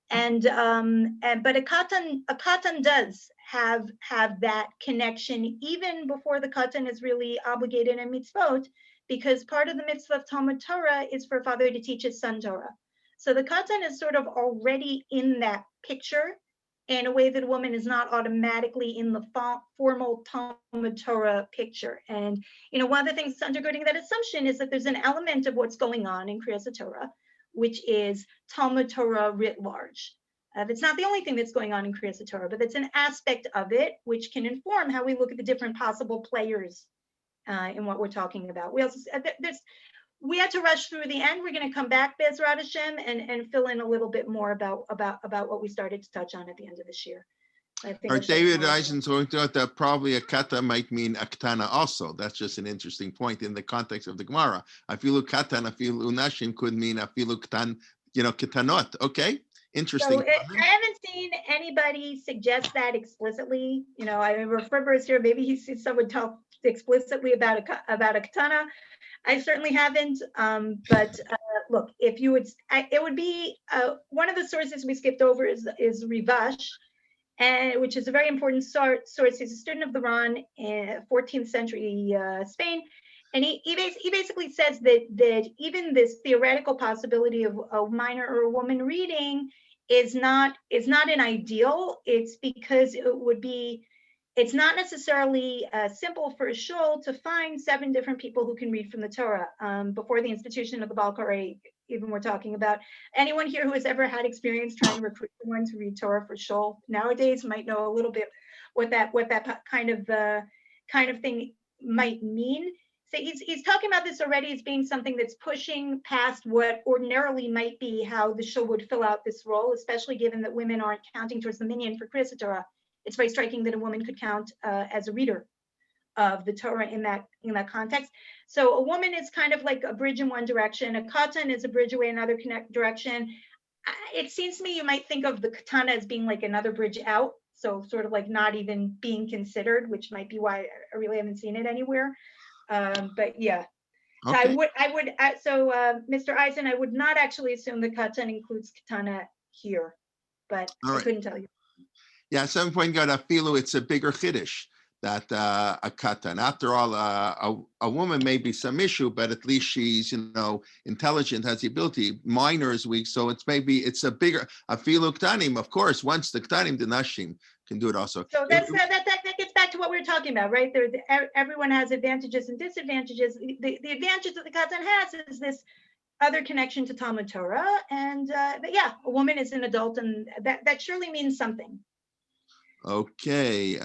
But a katan does have that connection even before the katan is really obligated in mitzvot, because part of the mitzvah of Talmud Torah is for a father to teach his son Torah. So the katan is sort of already in that picture in a way that a woman is not automatically in the formal Talmud Torah picture. And one of the things that's undergirding that assumption is that there's an element of what's going on in Kriyas Torah, which is Talmud Torah writ large. That's not the only thing that's going on in Kriyas Torah, but it's an aspect of it which can inform how we look at the different possible players in what we're talking about. We had to rush through the end. We're going to come back, Bezrat Hashem, and fill in a little bit more about what we started to touch on at the end of this year. David Eisen's pointed out that probably a kata might mean a ktana also. That's just an interesting point in the context of the Gemara. Afilu katan, afilu nashim could mean afilu ktan, ketanot. Okay, interesting. So I haven't seen anybody suggest that explicitly? You know, I remember Friber is here. Maybe he sees someone talk explicitly about a katana. I certainly haven't. But look, if you would, it would be one of the sources we skipped over is Rivash, and which is a very important source. He's a student of the Ran in 14th century Spain. And he basically says that even this theoretical possibility of a minor or a woman reading is not an ideal. It's because it's not necessarily simple for a shul to find 7 different people who can read from the Torah. Before the institution of the Baal Koreh, even we're talking about anyone here who has ever had experience trying to recruit someone to read Torah for shul nowadays might know a little bit what that kind of thing might mean. So he's talking about this already as being something that's pushing past what ordinarily might be how the shul would fill out this role, especially given that women aren't counting towards the minyan for Keri'at Torah. It's very striking that a woman could count as a reader of the Torah in that context. So a woman is kind of like a bridge in one direction. A katan is a bridge away in another direction. It seems to me you might think of the katana as being like another bridge out. So sort of like not even being considered, which might be why I really haven't seen it anywhere. But yeah, Okay. so Mr. Eisen, I would not actually assume the katan includes katana here, but I couldn't tell you. Yeah, 7 God afilu, it's a bigger chiddush that a katan. After all, a woman may be some issue, but at least she's intelligent, has the ability. Minor is weak, so it's a bigger afilu ktanim. Of course, once the ktanim, the nashim can do it also. So that gets back to what we were talking about, right? Everyone has advantages and disadvantages. The advantage that the katan has is this other connection to Talmud Torah, and but yeah, a woman is an adult, and that surely means something. Okay,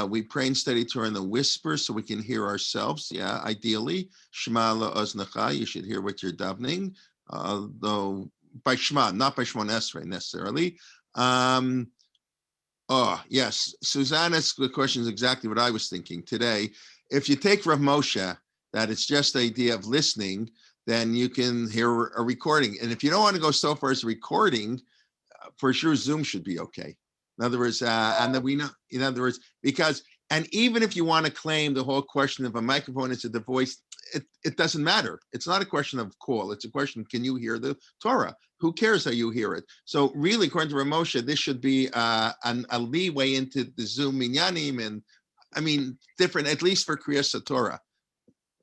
we pray and study Torah in the whisper so we can hear ourselves. Yeah, ideally, Shema la'oznecha, you should hear what you're davening, though by Shema, not by Shemon Esrei necessarily. Oh, yes, Susanna's question is exactly what I was thinking today. If you take Rav Moshe, that it's just the idea of listening, then you can hear a recording. And if you don't want to go so far as recording, for sure Zoom should be okay. In other words, and then we know, in other words, because, and even if you want to claim the whole question of a microphone is the voice, it doesn't matter. It's not a question of call. It's a question, can you hear the Torah? Who cares how you hear it? So really, according to Ramosha, this should be a leeway into the Zoom minyanim, and I mean, different, at least for Keri'at Torah.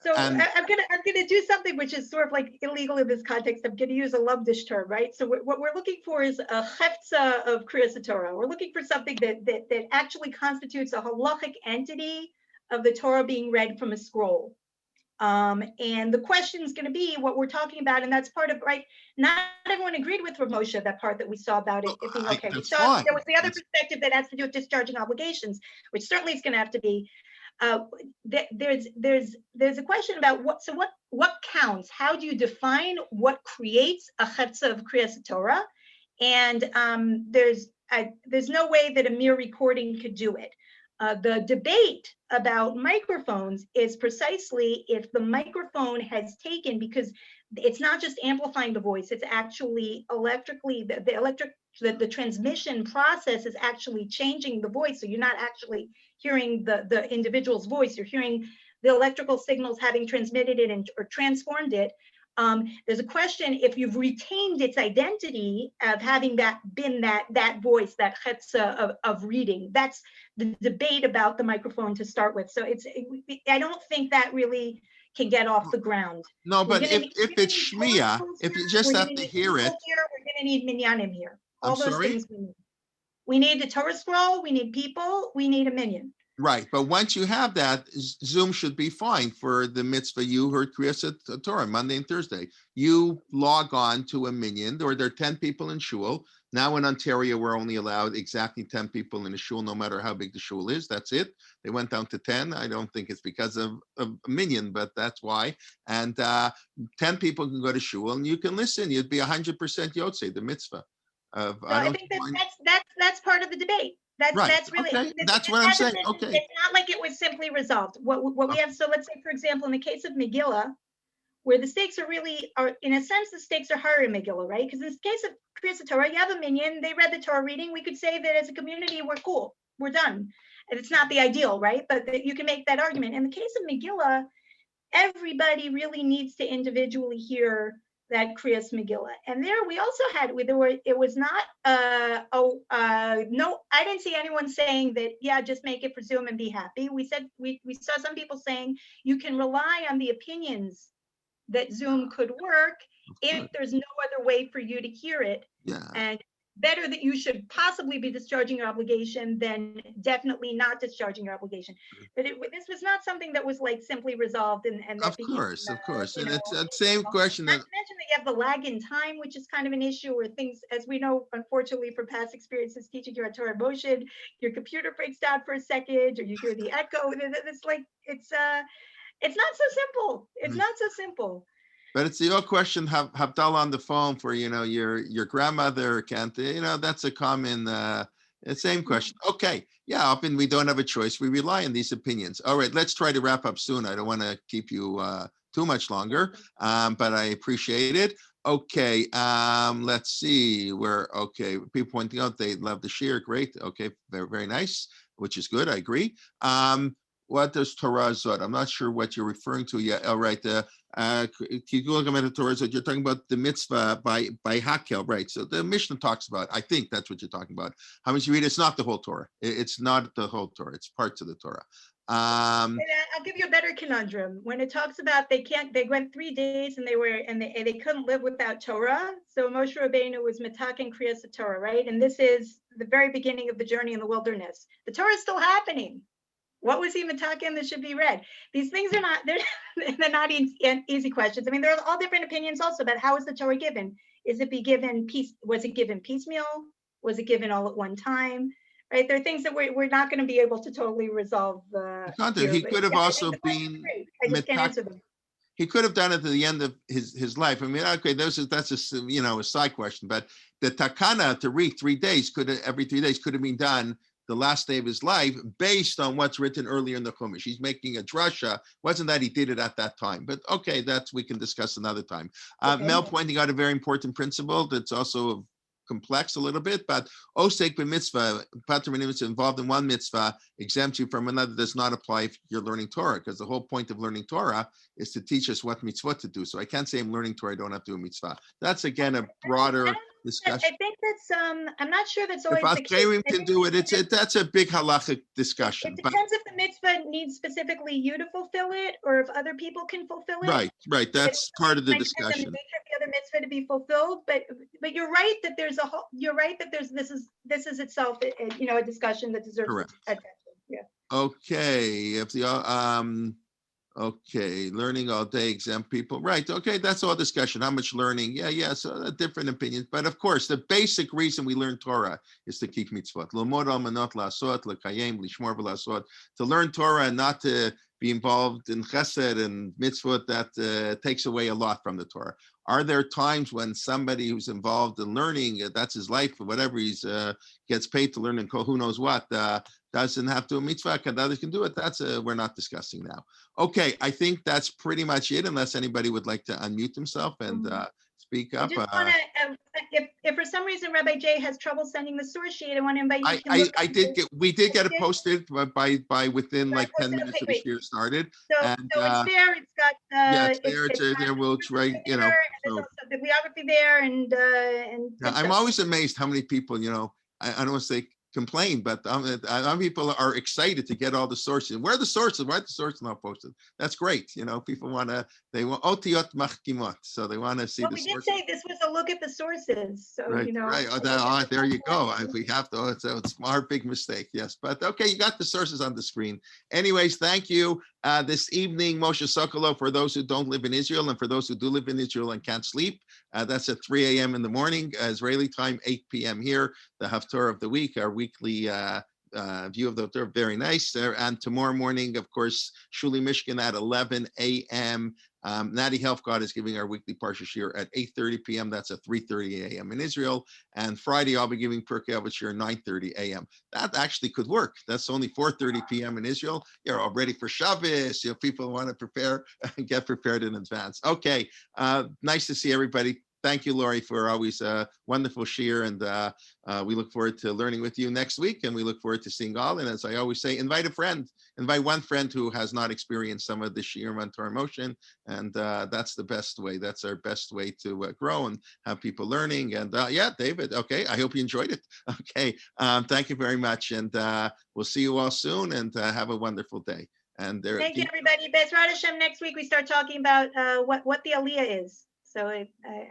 So I'm gonna do something which is sort of like illegal in this context. I'm gonna use a lumdish term, right? So what we're looking for is a hefza of Keri'at Torah. We're looking for something that actually constitutes a halachic entity of the Torah being read from a scroll. And the question is going to be what we're talking about, and that's part of, right? Not everyone agreed with Rav Moshe, that part that we saw about it being okay. We saw there was the other perspective that has to do with discharging obligations, which certainly is going to have to be. There's a question about what counts. How do you define what creates a chetza of Keri'at Torah? And there's no way that a mere recording could do it. The debate about microphones is precisely if the microphone has taken, because it's not just amplifying the voice, it's actually electrically, the transmission process is actually changing the voice. So you're not actually hearing the individual's voice, you're hearing the electrical signals having transmitted it or transformed it. There's a question if you've retained its identity of having been that voice, that chetza of reading. That's the debate about the microphone to start with. So I don't think that really can get off the ground. No, but if it's shmiya, if you just have to hear it. We're going to need minyanim here. All I'm those sorry? things we need. We need the Torah scroll, we need people, we need a minyan. Right, but once you have that, Zoom should be fine for the mitzvah. You heard Keri'at Torah Monday and Thursday. You log on to a minyan, or there are 10 people in shul. Now in Ontario, we're only allowed exactly 10 people in a shul, no matter how big the shul is. That's it. They went down to 10. I don't think it's because of a minyan, but that's why. And 10 people can go to shul, and you can listen. You'd be 100% yotzei, the mitzvah. I think that's part of the debate. That's really, okay. That's what I'm saying. Okay. It's not like it was simply resolved. What we have, so let's say, for example, in the case of Megillah, where the stakes are in a sense, the stakes are higher in Megillah, right? Because in the case of Kriyas Torah, you have a minyan, they read the Torah reading. We could say that as a community, we're cool, we're done. And it's not the ideal, right? But you can make that argument. In the case of Megillah, everybody really needs to individually hear that Kriyas Megillah. And there we also had, it was not, no, I didn't see anyone saying that, yeah, just make it for Zoom and be happy. We said, we saw some people saying you can rely on the opinions that Zoom could work if there's no other way for you to hear it. Yeah. And better that you should possibly be discharging your obligation than definitely not discharging your obligation. But this was not something that was like simply resolved and that Of became, course. And know, it's the same question not that to mention that you have the lag in time, which is kind of an issue, or things, as we know, unfortunately, from past experiences teaching your Torah motion, your computer breaks down for a second, or you hear the echo. It's like, it's not so simple. It's not so simple. But it's the old question, Havdalah on the phone for, your grandmother can't, that's a common, same question. Okay. Yeah. Often we don't have a choice. We rely on these opinions. All right. Let's try to wrap up soon. I don't want to keep you too much longer, but I appreciate it. Okay. Let's see okay. People pointing out they love the shir. Great. Okay. Very, very nice, which is good. I agree. What does Torah Zot? I'm not sure what you're referring to yet. All right. You're talking about the mitzvah by Hakel, right? So the Mishnah talks about, I think that's what you're talking about. How much you read? It's not the whole Torah. It's not the whole Torah. It's parts of the Torah. And I'll give you a better conundrum. When it talks about they went 3 days and they couldn't live without Torah. So Moshe Rabbeinu was mitaken Kriyas Torah, right? And this is the very beginning of the journey in the wilderness. The Torah is still happening. What was he mitaken that should be read? These things are not, they're not easy questions. I mean, there are all different opinions also about how is the Torah given? Was it given piecemeal? Was it given all at one time? Right? There are things that we're not going to be able to totally resolve. He could have also been, I just can't answer them. He could have done it at the end of his life. I mean, okay, that's a side question, but the takana to read 3 days every 3 days could have been done the last day of his life based on what's written earlier in the Chumash. He's making a drasha. Wasn't that he did it at that time? But okay, we can discuss another time. Okay. Mel pointing out a very important principle that's also complex a little bit, but osek b'mitzvah, pater mitzvah involved in one mitzvah exempts you from another does not apply if you're learning Torah, because the whole point of learning Torah is to teach us what mitzvah to do. So I can't say I'm learning Torah, I don't have to do a mitzvah. That's again a broader discussion. I think that's I'm not sure that's always the case. If can do it, that's a big halachic discussion. It depends if the mitzvah needs specifically you to fulfill it, or if other people can fulfill it. Right. That's part of the discussion. The nature of the other mitzvah to be fulfilled, but you're right that there's this is itself a discussion that deserves attention. Yeah. Okay. If the okay, learning all day, exempt people. Right. Okay, that's all discussion. How much learning? Yeah. So different opinions. But of course, the basic reason we learn Torah is to keep mitzvot. To learn Torah and not to be involved in chesed and mitzvot, that takes away a lot from the Torah. Are there times when somebody who's involved in learning, that's his life, or whatever, gets paid to learn and who knows what, doesn't have to a mitzvah, others can do it? We're not discussing now. Okay, I think that's pretty much it, unless anybody would like to unmute himself and speak up. I just want to, if for some reason Rabbi Jay has trouble sending the source sheet, I want to invite you. We did get it posted by within like 10 minutes of the year started. So it's there. It's got it's there. We'll try. There's also the bibliography there, and I'm always amazed how many people, I don't want to say complain, but people are excited to get all the sources. Where are the sources? Why are the sources not posted? That's great. People want otiyot machkimot, so they want to see the sources. We did say this was a look at the sources, so right. There you go. We have to. It's our big mistake. Yes, but okay, you got the sources on the screen. Anyways, thank you. This evening, Moshe Sokolow, for those who don't live in Israel and for those who do live in Israel and can't sleep, that's at 3 a.m. in the morning, Israeli time, 8 p.m. here, the Ha-Torah of the week, our weekly view of the Torah, very nice. And tomorrow morning, of course, Shuli Mishkan at 11 a.m. Natty Health God is giving our weekly Parsha Shir at 8:30 p.m. That's at 3:30 a.m. in Israel. And Friday, I'll be giving Pirkei Avot Shir 9:30 a.m. That actually could work. That's only 4:30 p.m. in Israel. You're all ready for Shabbos. You know, people want to prepare and get prepared in advance. Okay, nice to see everybody. Thank you, Laurie, for always wonderful shir, and we look forward to learning with you next week, and we look forward to seeing all. And as I always say, invite a friend, invite one friend who has not experienced some of the shir on Torah motion, and that's the best way. That's our best way to grow and have people learning. And yeah, David, okay, I hope you enjoyed it. Okay, thank you very much, and we'll see you all soon, and have a wonderful day. And thank you, everybody. Bezrat Hashem, next week we start talking about what the Aliyah is. So I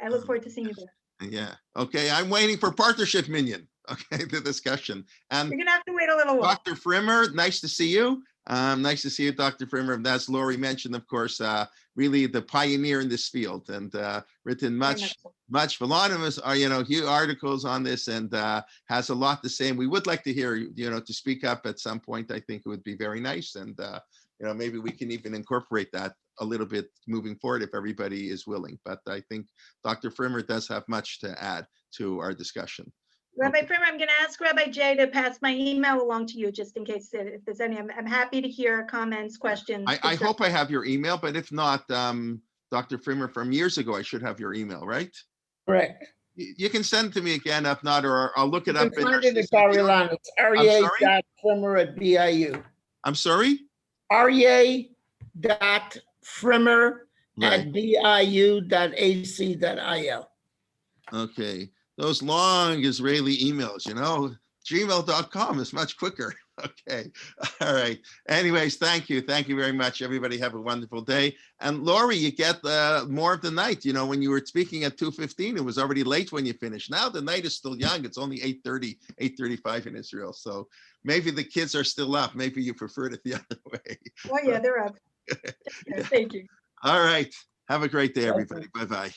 look forward to seeing you there. Yeah. Okay. I'm waiting for partnership minion. Okay. The discussion. And you're going to have to wait a little while. Dr. Frimmer, nice to see you. Nice to see you, Dr. Frimmer. As Laurie mentioned, of course, really the pioneer in this field, and written much voluminous, huge articles on this, and has a lot to say. And we would like to hear you, to speak up at some point. I think it would be very nice. And, maybe we can even incorporate that a little bit moving forward if everybody is willing. But I think Dr. Frimmer does have much to add to our discussion. Rabbi Frimmer, I'm going to ask Rabbi Jay to pass my email along to you just in case if there's any. I'm happy to hear comments, questions. I hope I have your email, but if not, Dr. Frimmer, from years ago, I should have your email, right? Correct. You can send it to me again, if not, or I'll look it up. You can find it at Keri'at. It's Aryeh.Frimmer@BIU. I'm sorry? Aryeh.Frimmer@BIU.ac.il. Okay. Those long Israeli emails, gmail.com is much quicker. Okay. All right. Anyways, thank you. Thank you very much. Everybody have a wonderful day. And Laurie, you get more of the night. When you were speaking at 2:15, it was already late when you finished. Now the night is still young. It's only 8:30, 8:35 in Israel. So maybe the kids are still up. Maybe you preferred it the other way. Oh, yeah, they're up. Thank you. All right. Have a great day, everybody. Bye-bye.